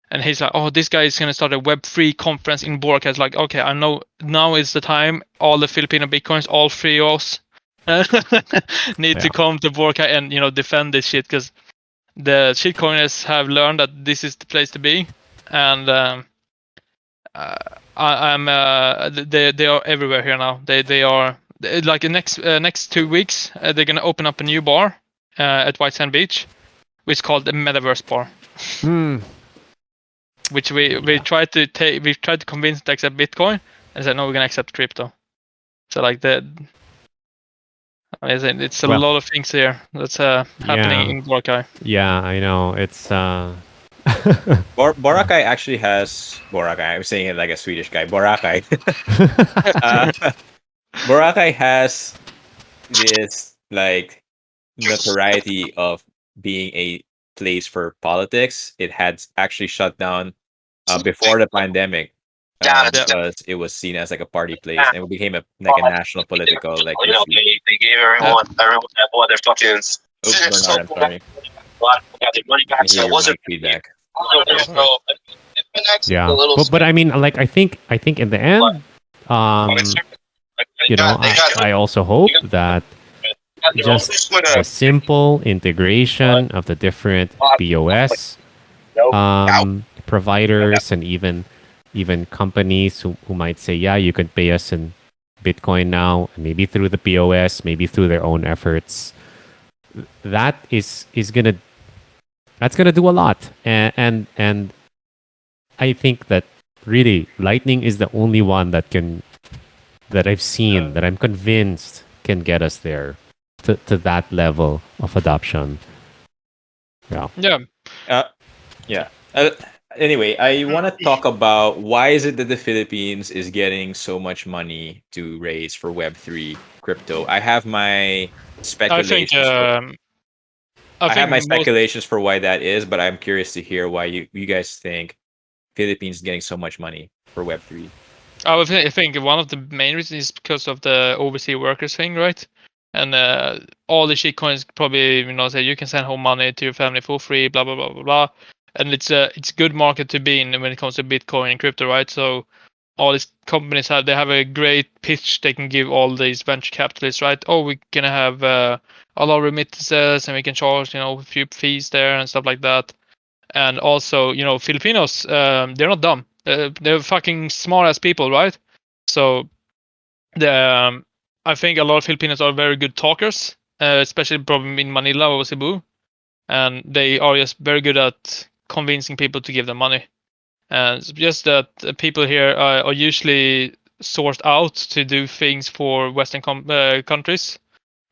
Speaker 2: And he's like, oh, this guy is going to start a Web3 conference in Boracay. It's like, okay, I know now is the time. All the Filipino Bitcoins, all 3 of us need to come to Boracay and, defend this shit, because the shitcoiners have learned that this is the place to be. And they are everywhere here now. They are like the next 2 weeks. They're going to open up a new bar at White Sand Beach, which is called the Metaverse Bar. Which we tried to convince to accept Bitcoin, and said no, we're gonna accept crypto. So like that, it's a lot of things here that's happening in Boracay.
Speaker 3: Yeah, I know. It's
Speaker 1: Boracay actually has Boracay. I'm saying it like a Swedish guy. Boracay. Boracay has this like notoriety of being a place for politics. It had actually shut down before the pandemic because it was seen as like a party place, and it became a national political like issue.
Speaker 4: They gave everyone that their fucking.
Speaker 1: Oops, Bernard, I'm sorry.
Speaker 4: Got their money back, so it wasn't
Speaker 1: feedback.
Speaker 3: Yeah, but I mean, like I think in the end, I also hope that just a simple integration of the different POS providers, and even companies who might say, yeah, you can pay us in Bitcoin now, maybe through the POS, maybe through their own efforts. That's gonna do a lot, and I think that really Lightning is the only one that I've seen that I'm convinced can get us there to that level of adoption. Yeah.
Speaker 2: Yeah.
Speaker 1: Yeah. Anyway, I want to talk about why is it that the Philippines is getting so much money to raise for Web3 crypto. I have my
Speaker 2: I think
Speaker 1: speculations.
Speaker 2: I
Speaker 1: I have
Speaker 2: think
Speaker 1: my
Speaker 2: most
Speaker 1: speculations for why that is, but I'm curious to hear why you guys think Philippines is getting so much money for Web3.
Speaker 2: I think one of the main reasons is because of the overseas workers thing, right? And all the shitcoins probably say you can send home money to your family for free, blah blah blah blah blah. And it's a good market to be in when it comes to Bitcoin and crypto, right? So all these companies have a great pitch they can give all these venture capitalists, right? Oh, we're gonna have a lot of remittances and we can charge a few fees there and stuff like that. And also Filipinos, they're not dumb. They're fucking smart as people, right? So I think a lot of Filipinos are very good talkers, especially probably in Manila or Cebu, and they are just very good at convincing people to give them money. And it's just that people here are usually sourced out to do things for Western countries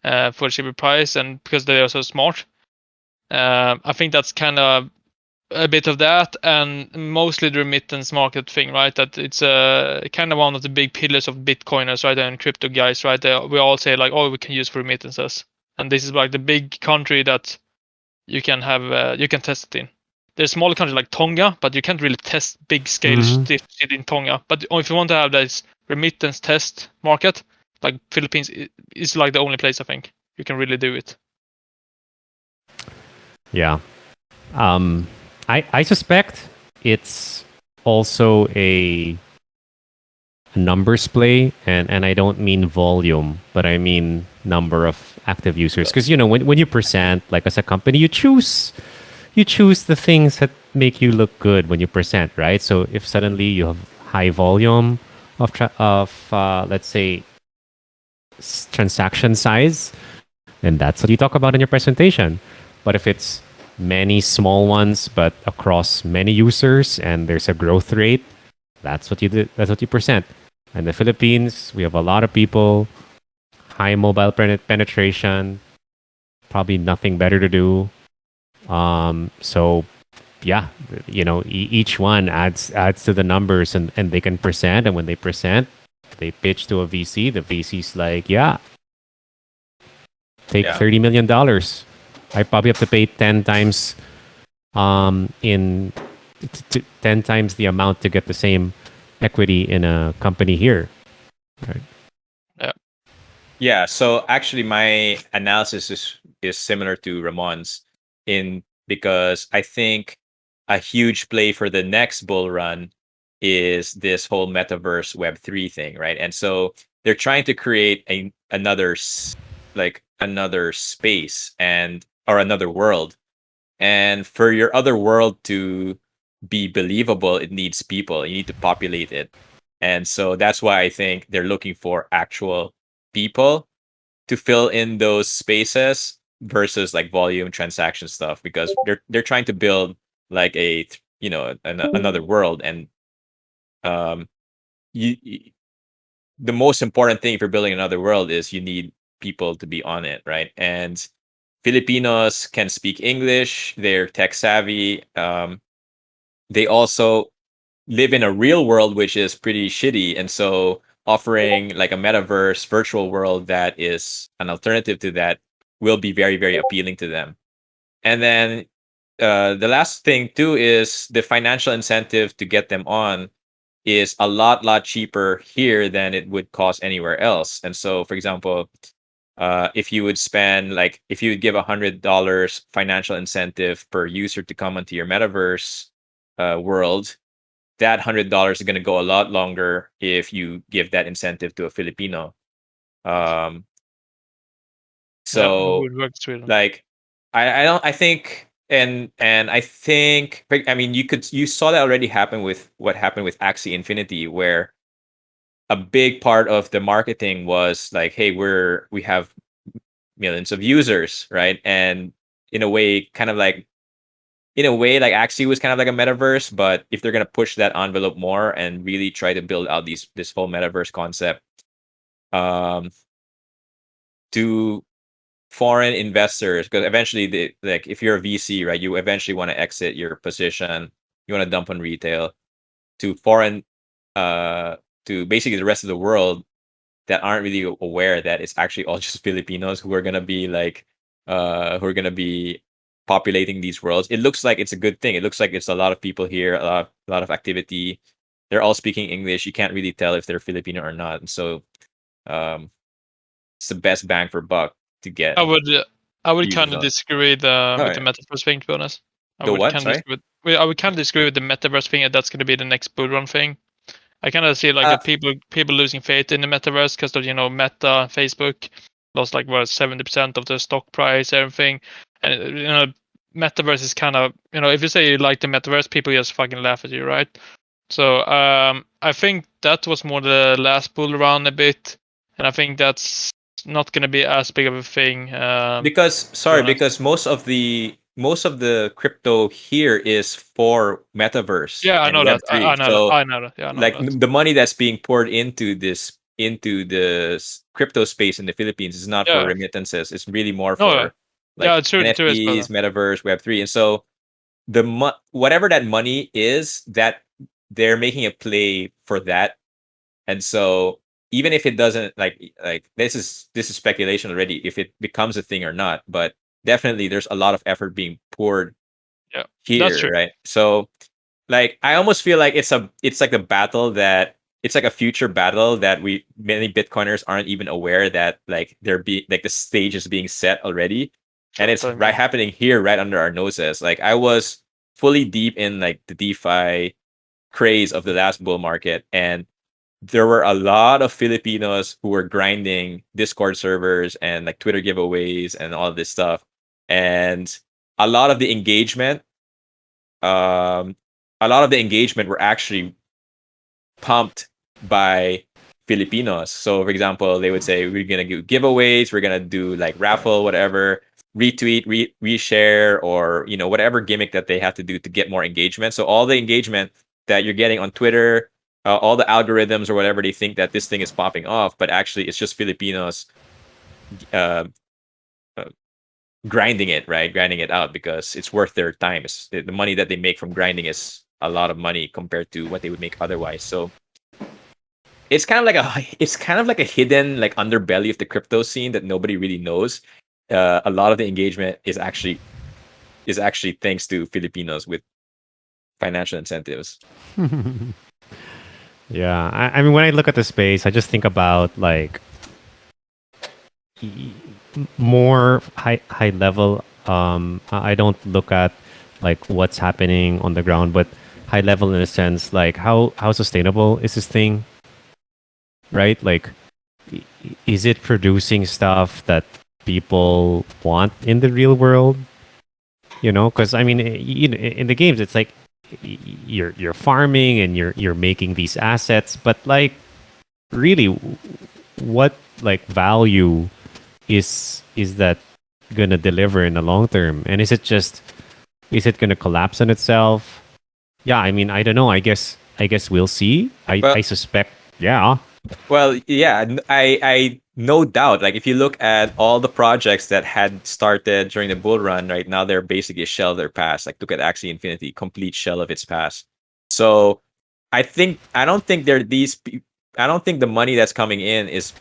Speaker 2: for a cheaper price, and because they are so smart. I think that's kind of a bit of that, and mostly the remittance market thing, right? That it's kind of one of the big pillars of Bitcoiners, right, and crypto guys, right? We all say like, oh, we can use for remittances, and this is like the big country that you can have you can test it in. There's smaller countries like Tonga, but you can't really test big scale shit in Tonga. But if you want to have this remittance test market, like Philippines is like the only place I think you can really do it.
Speaker 3: Yeah. I suspect it's also a numbers play, and I don't mean volume, but I mean number of active users. Because when you present, like as a company, you choose the things that make you look good when you present, right? So if suddenly you have high volume of let's say transaction size, then that's what you talk about in your presentation. But if it's many small ones but across many users and there's a growth rate, that's what you do, that's what you present. In the Philippines, we have a lot of people, high mobile penetration, probably nothing better to do. So yeah, each one adds to the numbers, and they can present, and when they present, they pitch to a VC. The VC's like, yeah, take $30 million. I probably have to pay 10 times 10 times the amount to get the same equity in a company here. Right.
Speaker 1: Yeah, so actually my analysis is similar to Ramon's because I think a huge play for the next bull run is this whole metaverse Web3 thing, right? And so they're trying to create another space or another world. And for your other world to be believable, it needs people. You need to populate it. And so that's why I think they're looking for actual people to fill in those spaces versus like volume transaction stuff, because they're trying to build like another world. And you the most important thing if you're building another world is you need people to be on it, right? And Filipinos can speak English, they're tech savvy. They also live in a real world which is pretty shitty, and so offering like a metaverse virtual world that is an alternative to that will be very, very appealing to them. And then the last thing too is the financial incentive to get them on is a lot cheaper here than it would cost anywhere else. And so, for example, if you would give $100 financial incentive per user to come onto your metaverse world, that $100 is going to go a lot longer if you give that incentive to a Filipino. So like I think and I think, I mean, you saw that already happen with what happened with Axie Infinity, where a big part of the marketing was like, hey, we have millions of users, right? And in a way like Axie was kind of like a metaverse, but if they're gonna push that envelope more and really try to build out this whole metaverse concept, to foreign investors, because eventually, like if you're a VC, right, you eventually want to exit your position, you want to dump on retail, to foreign, to basically the rest of the world that aren't really aware that it's actually all just Filipinos who are gonna be like, who are gonna be populating these worlds. It looks like it's a good thing. It looks like it's a lot of people here, a lot of activity. They're all speaking English. You can't really tell if they're Filipino or not. And so, it's the best bang for buck to get.
Speaker 2: I would
Speaker 1: users
Speaker 2: kind of
Speaker 1: on.
Speaker 2: disagree with the
Speaker 1: yeah.
Speaker 2: metaverse thing, to be honest.
Speaker 1: The what?
Speaker 2: Kinda
Speaker 1: Sorry?
Speaker 2: I would kind of disagree with the metaverse thing, and that's going to be the next bull run thing. I kind of see like the people losing faith in the metaverse because of Meta, Facebook lost like 70% of the stock price, everything, and metaverse is kind of if you say you like the metaverse, people just fucking laugh at you, right? So I think that was more the last bull run a bit, and I think that's not going to be as big of a thing.
Speaker 1: Because most of the crypto here is for metaverse.
Speaker 2: Yeah, I
Speaker 1: and
Speaker 2: know that.
Speaker 1: Web3.
Speaker 2: I know
Speaker 1: So,
Speaker 2: that. I know that. Yeah, I know
Speaker 1: like
Speaker 2: that.
Speaker 1: the money that's being poured into the crypto space in the Philippines is not for remittances. It's really more for
Speaker 2: it's true.
Speaker 1: NFTs, metaverse, Web3, and so whatever that money is, that they're making a play for that, and so even if it doesn't like this is speculation already if it becomes a thing or not, but definitely there's a lot of effort being poured here,
Speaker 2: that's true.
Speaker 1: right? So like I almost feel like it's like a battle that it's like a future battle that many Bitcoiners aren't even aware that like the stage is being set already, and it's happening here right under our noses. Like I was fully deep in like the DeFi craze of the last bull market, and there were a lot of Filipinos who were grinding Discord servers and like Twitter giveaways and all of this stuff. And a lot of the engagement, were actually pumped by Filipinos. So, for example, they would say, we're going to do giveaways, we're going to do like raffle, whatever, retweet, reshare, or, whatever gimmick that they have to do to get more engagement. So all the engagement that you're getting on Twitter, all the algorithms or whatever, they think that this thing is popping off, but actually it's just Filipinos grinding it out because it's worth their time. The money that they make from grinding is a lot of money compared to what they would make otherwise. So it's kind of like a hidden like underbelly of the crypto scene that nobody really knows. A lot of the engagement is actually thanks to Filipinos with financial incentives.
Speaker 3: Yeah, I mean, when I look at the space, I just think about like more high level. I don't look at like what's happening on the ground, but high level in a sense, like how sustainable is this thing, right? Like, is it producing stuff that people want in the real world? Because I mean, in the games, it's like you're farming and you're making these assets, but like really what like value is that gonna deliver in the long term? And is it gonna collapse on itself? Yeah, I mean, I don't know. I guess we'll see. I suspect, yeah.
Speaker 1: Well, yeah, I no doubt. Like if you look at all the projects that had started during the bull run, right now they're basically a shell of their past. Like look at Axie Infinity, complete shell of its past. So I don't think the money that's coming in is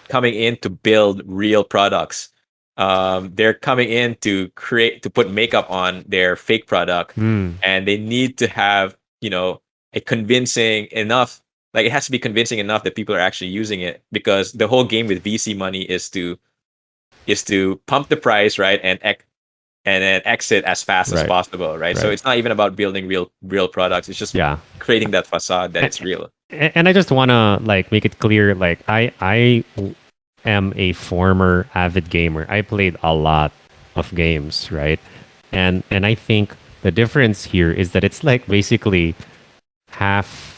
Speaker 1: coming in to build real products. They're coming in to put makeup on their fake product, and they need to have a convincing enough. Like it has to be convincing enough that people are actually using it, because the whole game with VC money is to pump the price, right, and then exit as fast as possible, right? So it's not even about building real products. It's just creating that facade that it's real.
Speaker 3: And I just want to like make it clear, like I am a former avid gamer. I played a lot of games, right? And I think the difference here is that it's like basically half.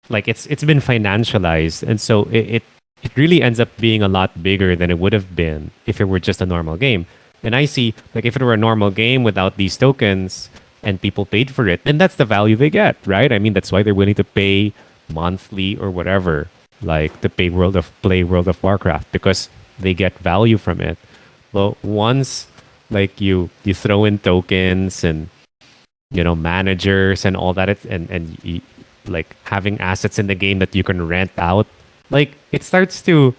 Speaker 3: Like it's been financialized, and so it really ends up being a lot bigger than it would have been if it were just a normal game. And I see, like, if it were a normal game without these tokens and people paid for it, then that's the value they get, right? I mean, that's why they're willing to pay monthly or whatever. like to play World of Warcraft because they get value from it. Well, once like you throw in tokens and managers and all that, and you, like having assets in the game that you can rent out, like it starts to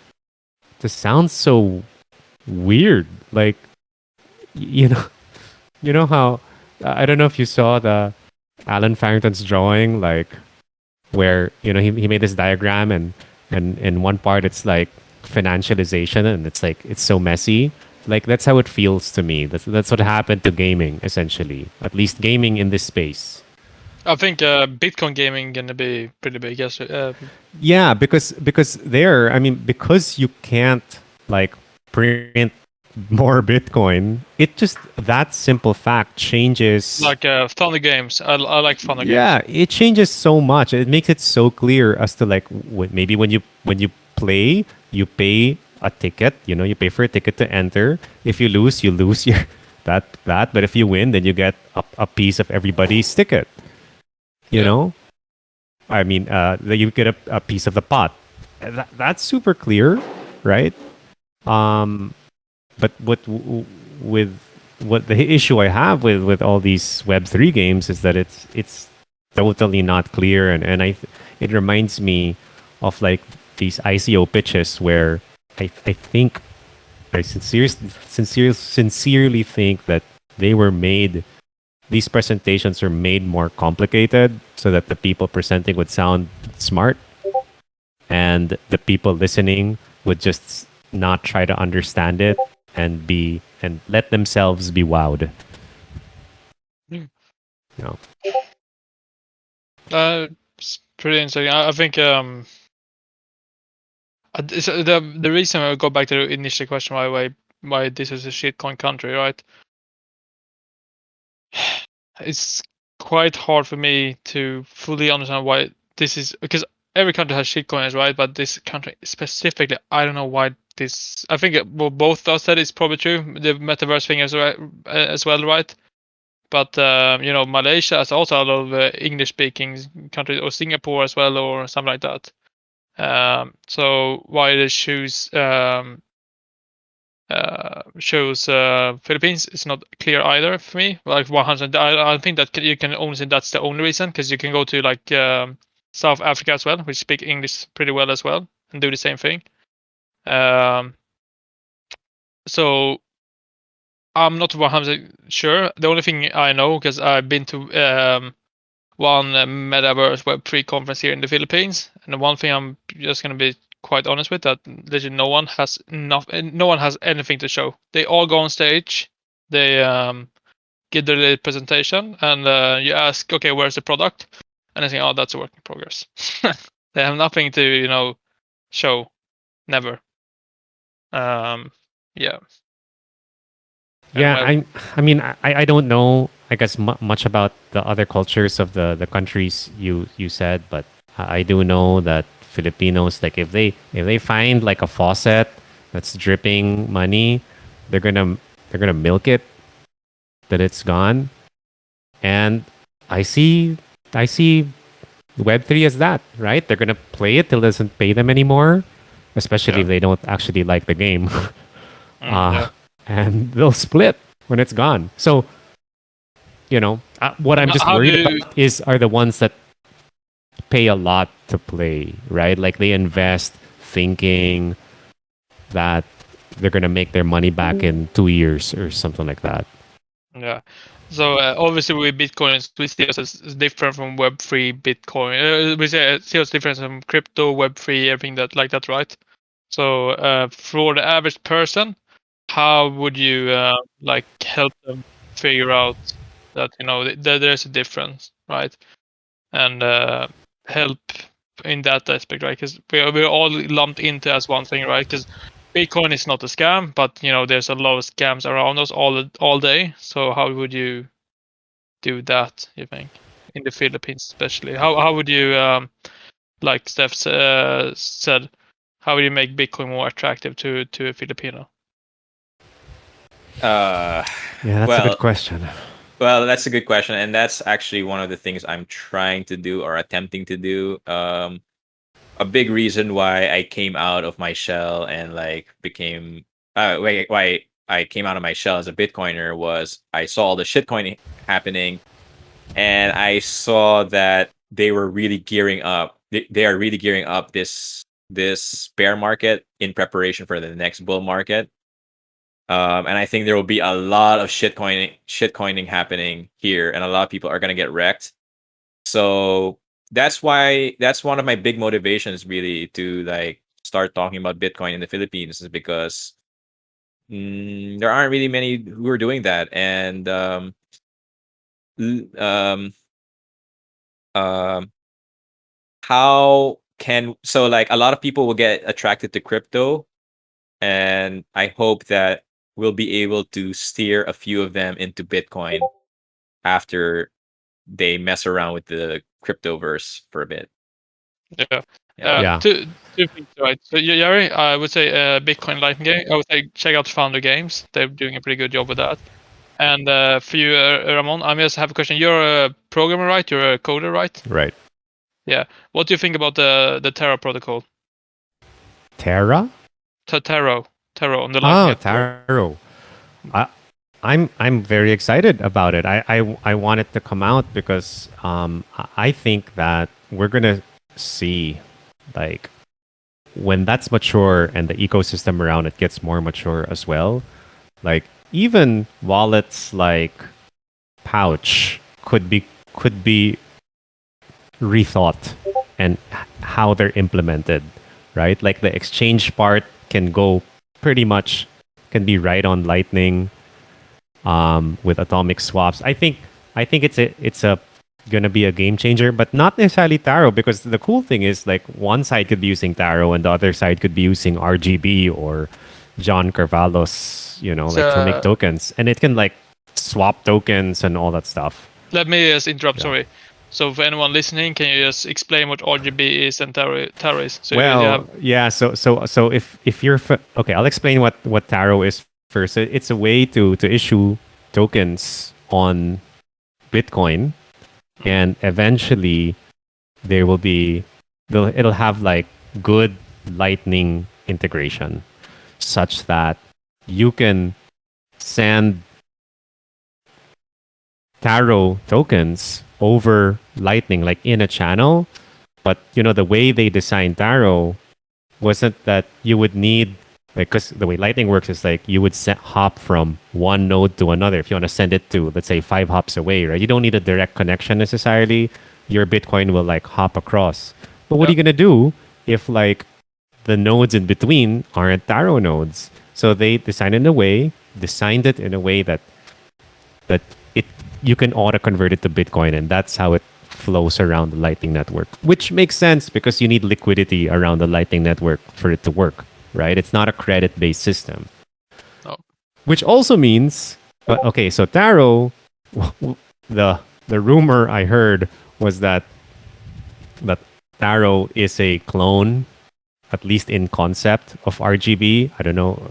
Speaker 3: sound so weird. Like you know you know how I don't know if you saw the Alan Farrington's drawing, like where he made this diagram, and in one part it's like financialization, and it's like it's so messy. Like that's how it feels to me. That's what happened to gaming, essentially, at least gaming in this space.
Speaker 2: I think Bitcoin gaming gonna be pretty big. Yes.
Speaker 3: Yeah, because because you can't like print more Bitcoin, it just that simple fact changes.
Speaker 2: Like Thunder Games. I like Thunder Games.
Speaker 3: Yeah, it changes so much. It makes it so clear as to like maybe when you play, you pay a ticket. You pay for a ticket to enter. If you lose your that. But if you win, then you get a piece of everybody's ticket. You know, I mean, you get a piece of the pot. That's super clear, right? But with what the issue I have with all these Web3 games is that it's totally not clear, and it reminds me of like these ICO pitches where I think I sincerely think that these presentations are made more complicated so that the people presenting would sound smart and the people listening would just not try to understand it and let themselves be wowed.
Speaker 2: It's pretty interesting. I think the reason I go back to the initial question why this is a shitcoin country, right? It's quite hard for me to fully understand why this is, because every country has shitcoins, right? But this country specifically, I don't know why this. I think both of us said it's probably true. The metaverse thing as well, right? But Malaysia has also a lot of English-speaking countries, or Singapore as well, or something like that. So why they choose Philippines is not clear either for me. Like 100, I think that you can only say that's the only reason, because you can go to like South Africa as well, which speak English pretty well as well, and do the same thing. So I'm not 100% sure. The only thing I know, because I've been to one Metaverse Web3 conference here in the Philippines, and the one thing I'm just going to be quite honest with, that literally no one has anything to show. They all go on stage, they give their presentation, and you ask, okay, where's the product? And they say, oh, that's a work in progress. They have nothing to show. Never. Yeah.
Speaker 3: Yeah, I mean, I don't know, I guess, much about the other cultures of the countries you said, but I do know that Filipinos, like if they find like a faucet that's dripping money, they're gonna milk it that it's gone. And I see Web3 as that, right? They're gonna play it till it doesn't pay them anymore, especially if they don't actually like the game. And they'll split when it's gone. So, what I'm just worried about are the ones that pay a lot to play, right? Like they invest thinking that they're going to make their money back in 2 years or something like that.
Speaker 2: Yeah. So obviously with Bitcoin, we see it as different from Web3 Bitcoin. We see it different from crypto, Web3, everything like that, right? So for the average person, how would you help them figure out that there's a difference, right? And help in that aspect, right? Because we're all lumped into as one thing, right? Because Bitcoin is not a scam, but there's a lot of scams around us all day. So how would you do that, you think, in the Philippines especially? How would you, like Steph said, how would you make Bitcoin more attractive to a Filipino?
Speaker 3: Yeah, that's a good question.
Speaker 1: Well, that's a good question, and that's actually one of the things I'm trying to do or attempting to do. a big reason why I came out of my shell and like became why I came out of my shell as a Bitcoiner was I saw all the shitcoin happening, and I saw that they were really gearing up. They are really gearing up this bear market in preparation for the next bull market. And I think there will be a lot of shitcoining happening here, and a lot of people are gonna get wrecked. So that's one of my big motivations really to like start talking about Bitcoin in the Philippines, is because there aren't really many who are doing that, and l- um, um, how can so like a lot of people will get attracted to crypto, and I hope that we'll be able to steer a few of them into Bitcoin after they mess around with the cryptoverse for a bit.
Speaker 2: Yeah.
Speaker 3: Yeah.
Speaker 2: Two things, right? So, Yari, I would say Bitcoin Lightning game. I would say check out Founder Games. They're doing a pretty good job with that. And for you, Ramon, I just have a question. You're a programmer, right? You're a coder, right?
Speaker 3: Right.
Speaker 2: Yeah. What do you think about the Terra protocol?
Speaker 3: Terra?
Speaker 2: Taro on the Lightning Network.
Speaker 3: Taro. I'm very excited about it. I want it to come out because I think that we're gonna see, like, when that's mature and the ecosystem around it gets more mature as well. Like, even wallets like Pouch could be rethought and how they're implemented, right? Like the exchange part can go pretty much can be right on Lightning with atomic swaps. I think it's a gonna be a game changer, but not necessarily Taro, because the cool thing is like one side could be using Taro and the other side could be using RGB or John Carvalho's, like to make tokens, and it can like swap tokens and all that stuff.
Speaker 2: Let me just interrupt.
Speaker 3: Yeah.
Speaker 2: Sorry. So for anyone listening, can you just explain what RGB is and Taro is? So
Speaker 3: yeah. So if you're okay, I'll explain what Taro is first. It's a way to issue tokens on Bitcoin, and eventually there will be it'll have like good Lightning integration, such that you can send Taro tokens over Lightning, like in a channel. But the way they designed Taro wasn't that you would need, because the way Lightning works is like you would hop from one node to another. If you want to send it to, let's say, 5 hops away, right? You don't need a direct connection necessarily. Your Bitcoin will like hop across. But what are you gonna do if like the nodes in between aren't Taro nodes? So they designed it in a way that you can auto convert it to Bitcoin, and that's how it flows around the Lightning Network, which makes sense because you need liquidity around the Lightning Network for it to work, right? It's not a credit-based system.
Speaker 2: Oh.
Speaker 3: Which also means, okay, so Taro, the rumor I heard was that Taro is a clone, at least in concept, of RGB. I don't know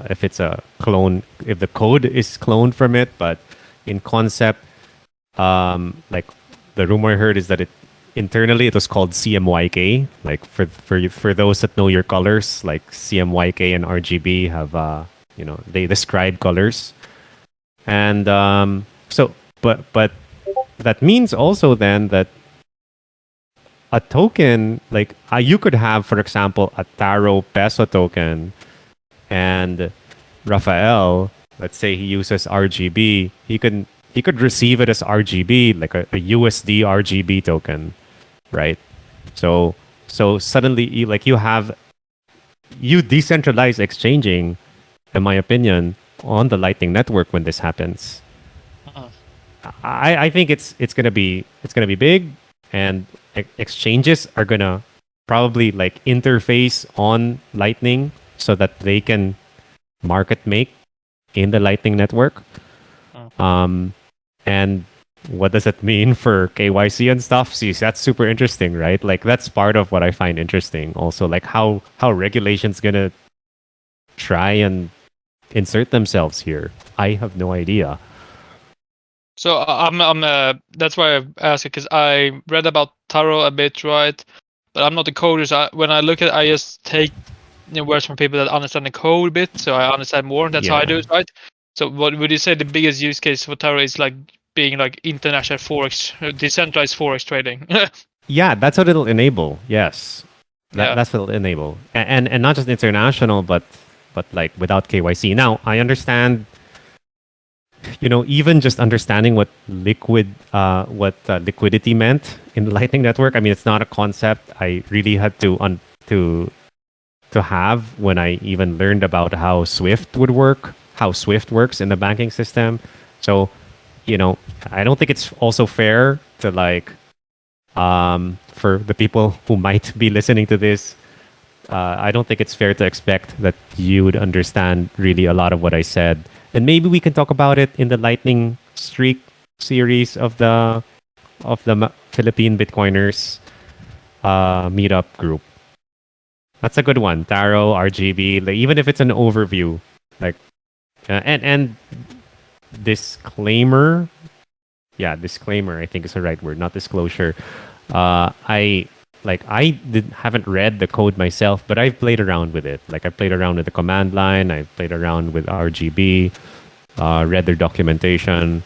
Speaker 3: if it's a clone, if the code is cloned from it, but in concept, like the rumor I heard is that internally it was called CMYK. Like for those that know your colors, like CMYK and RGB have they describe colors, and but that means also then that a token like you could have, for example, a Taro peso token, and Rafael, let's say he uses RGB, he could receive it as RGB, like a USD RGB token, right? So suddenly you decentralize exchanging, in my opinion, on the Lightning Network when this happens. I think it's gonna be big, and exchanges are gonna probably like interface on Lightning so that they can market make in the Lightning Network. And what does it mean for KYC and stuff? See, that's super interesting, right? Like that's part of what I find interesting. Also, like how regulation's gonna try and insert themselves here. I have no idea.
Speaker 2: So I'm that's why I asked it, because I read about Taro a bit, right? but I'm not a coder. So when I look at it, I just take words from people that understand the code a bit, so I understand more. That's how I do it, right? So what would you say the biggest use case for Tarot is like being like international forex, decentralized forex trading?
Speaker 3: Yeah, that's what it'll enable. Yes, that's what it'll enable, and not just international, but like without KYC. Now I understand. Even just understanding what liquidity meant in the Lightning Network. I mean, it's not a concept I really had to have when I even learned about how Swift would work, how Swift works in the banking system. So, I don't think it's also fair to for the people who might be listening to this. I don't think it's fair to expect that you would understand really a lot of what I said. And maybe we can talk about it in the Lightning Streak series of the Philippine Bitcoiners meetup group. That's a good one. Tarot, RGB, even if it's an overview, and disclaimer. Yeah, disclaimer, I think is the right word, not disclosure. I haven't read the code myself, but I've played around with it. I played around with the command line. I've played around with RGB, read their documentation.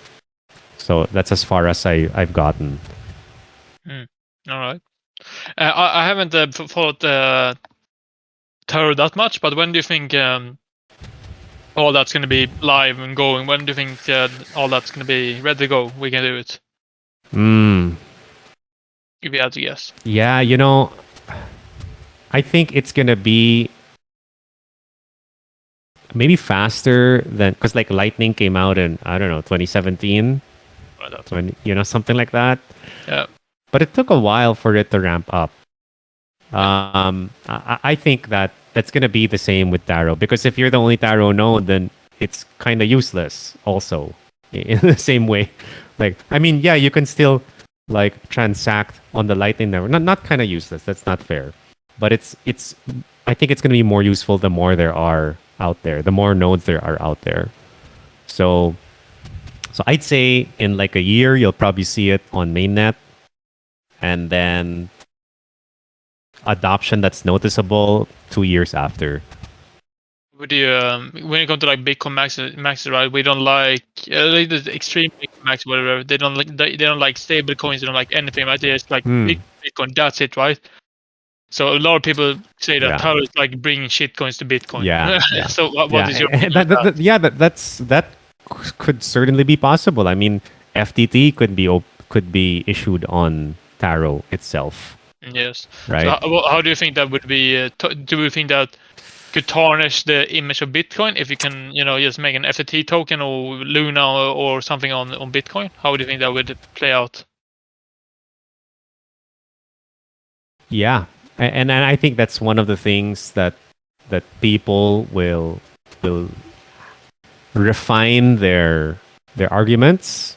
Speaker 3: So that's as far as I've gotten.
Speaker 2: All right. I haven't followed Tarot that much, but when do you think all that's going to be live and going? When do you think all that's going to be ready to go? We can do it. If you had to guess.
Speaker 3: Yeah, I think it's going to be maybe faster than, because Lightning came out in, I don't know, 2017. Something like that.
Speaker 2: Yeah.
Speaker 3: But it took a while for it to ramp up. I think that's going to be the same with Tarot, because if you're the only Tarot node, then it's kind of useless also in the same way. You can still transact on the Lightning Network. Not kind of useless. That's not fair. But it's I think it's going to be more useful the more there are out there, the more nodes there are out there. So I'd say in a year you'll probably see it on mainnet, and then adoption that's noticeable 2 years after.
Speaker 2: Would you when it comes to Bitcoin Max, right? We don't like the extreme Bitcoin Max, whatever. They don't like stable coins. They don't like anything, right? They just Bitcoin. That's it, right? So a lot of people say that Tarot is bringing shitcoins to Bitcoin.
Speaker 3: Yeah.
Speaker 2: So what is your opinion on that?
Speaker 3: that could certainly be possible. I mean, FTT could be issued on Tarot itself.
Speaker 2: Yes.
Speaker 3: Right.
Speaker 2: So how do you think that would be? Do you think that could tarnish the image of Bitcoin if you can, just make an FTT token or Luna or something on Bitcoin? How do you think that would play out?
Speaker 3: Yeah, and I think that's one of the things that people will refine their arguments.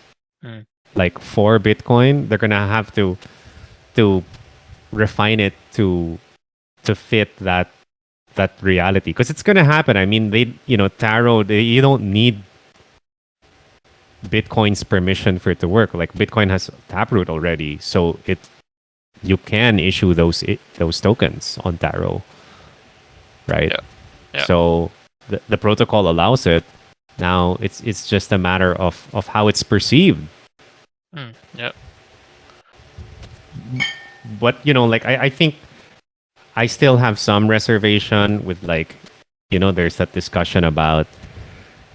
Speaker 3: For Bitcoin, they're gonna have to refine it to fit that reality, because it's gonna happen. I mean, Tarot, you don't need Bitcoin's permission for it to work. Bitcoin has Taproot already, so you can issue those tokens on Tarot, right?
Speaker 2: Yeah.
Speaker 3: So the protocol allows it. Now it's just a matter of how it's perceived.
Speaker 2: Yeah.
Speaker 3: But I think I still have some reservation with there's that discussion about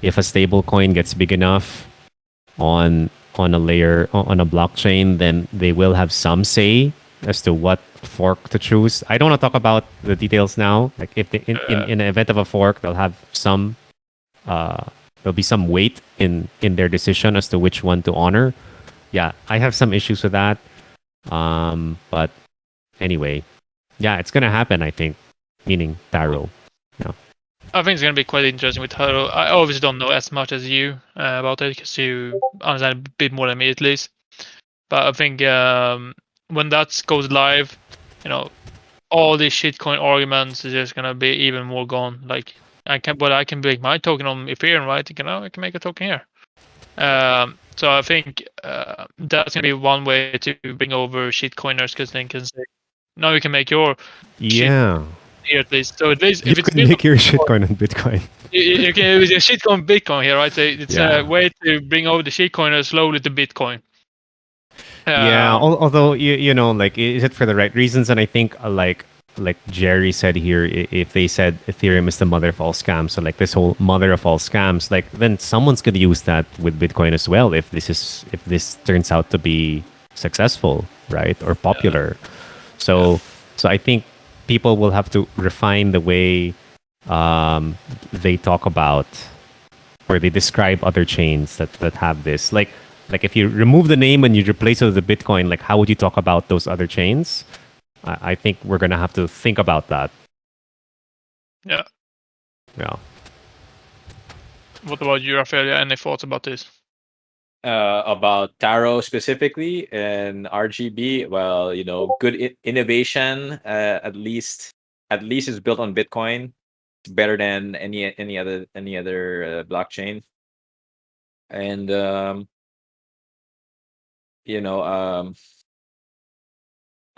Speaker 3: if a stable coin gets big enough on a layer, on a blockchain, then they will have some say as to what fork to choose. I don't want to talk about the details now. If they, in the event of a fork, they'll have some there'll be some weight in their decision as to which one to honor. Yeah, I have some issues with that. But anyway, yeah, it's gonna happen, I think. Meaning Tarot. Yeah.
Speaker 2: I think it's gonna be quite interesting with Tarot. I obviously don't know as much as you about it, because you understand a bit more than me at least. But I think when that goes live, all these shitcoin arguments is just gonna be even more gone. I can make my token on Ethereum, right? I can make a token here. So I think that's gonna be one way to bring over shitcoiners, because they can say, now you can make your
Speaker 3: Yeah.
Speaker 2: here at least. So at least
Speaker 3: You
Speaker 2: if it's
Speaker 3: can make your shitcoin on Bitcoin.
Speaker 2: you can use a shitcoin Bitcoin here, right? So it's
Speaker 3: Yeah.
Speaker 2: a way to bring over the shitcoin slowly to Bitcoin.
Speaker 3: Yeah, although you know, like, is it for the right reasons? And I think like Jerry said here, if they said Ethereum is the mother of all scams, so like this whole mother of all scams, like then someone's gonna use that with Bitcoin as well. If this turns out to be successful, right, or popular, so I think people will have to refine the way they talk about or they describe other chains that have this. Like if you remove the name and you replace it with the Bitcoin, like how would you talk about those other chains? I think we're gonna have to think about that.
Speaker 2: Yeah.
Speaker 3: Yeah.
Speaker 2: What about you, Raphael? Any thoughts about this?
Speaker 1: About Taro specifically and RGB, well, you know, good innovation. At least it's built on Bitcoin. It's better than any other blockchain. And you know,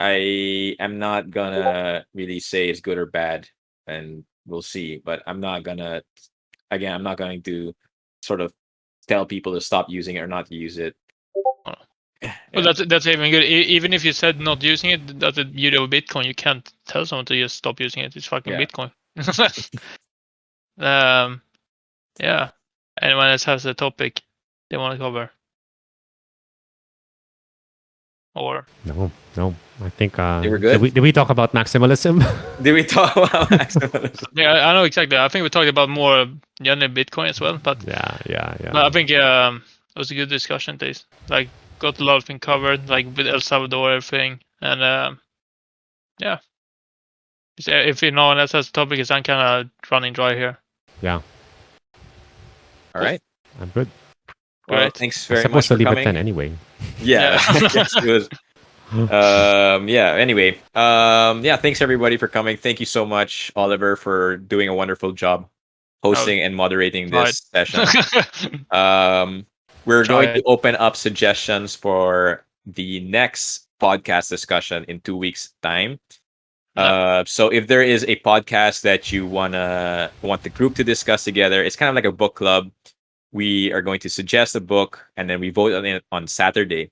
Speaker 1: I am not gonna really say it's good or bad, and we'll see. But I'm not gonna, again, I'm not going to sort of tell people to stop using it or not to use it.
Speaker 2: Well, that's even good. Even if you said not using it, that's the beauty of Bitcoin. You can't tell someone to just stop using it. It's fucking Bitcoin. Yeah. Anyone else has a topic they want to cover? Or
Speaker 3: No. I think
Speaker 1: They were good?
Speaker 3: Did we talk about maximalism?
Speaker 1: Did we talk about maximalism?
Speaker 2: yeah, I know exactly. I think we talked about more general Bitcoin as well, but
Speaker 3: yeah.
Speaker 2: but I think it was a good discussion. Days like got a lot of things covered, like with El Salvador, everything, and yeah. If no one else has a topic, I'm kind of running dry here.
Speaker 3: Yeah.
Speaker 1: All right.
Speaker 3: I'm good.
Speaker 1: Well,
Speaker 2: Great.
Speaker 1: thanks
Speaker 3: I'm
Speaker 1: very much
Speaker 3: supposed to
Speaker 1: for
Speaker 3: leave
Speaker 1: coming.
Speaker 3: at 10 anyway.
Speaker 1: Yeah. Yes, it was. Yeah, anyway. Yeah, thanks everybody for coming. Thank you so much, Oliver, for doing a wonderful job hosting and moderating this session. We're going to open up suggestions for the next podcast discussion in 2 weeks' time. So if there is a podcast that you want the group to discuss together, it's kind of like a book club. We are going to suggest a book and then we vote on it on Saturday.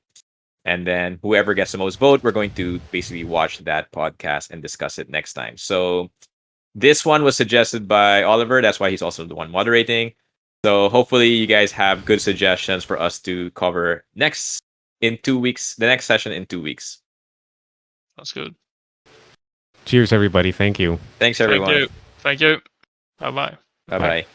Speaker 1: And then whoever gets the most vote, we're going to basically watch that podcast and discuss it next time. So this one was suggested by Oliver. That's why he's also the one moderating. So hopefully you guys have good suggestions for us to cover in 2 weeks, the next session in 2 weeks.
Speaker 2: That's good.
Speaker 3: Cheers, everybody. Thank you.
Speaker 1: Thanks, everyone.
Speaker 2: Thank you. Bye-bye.
Speaker 1: Bye-bye.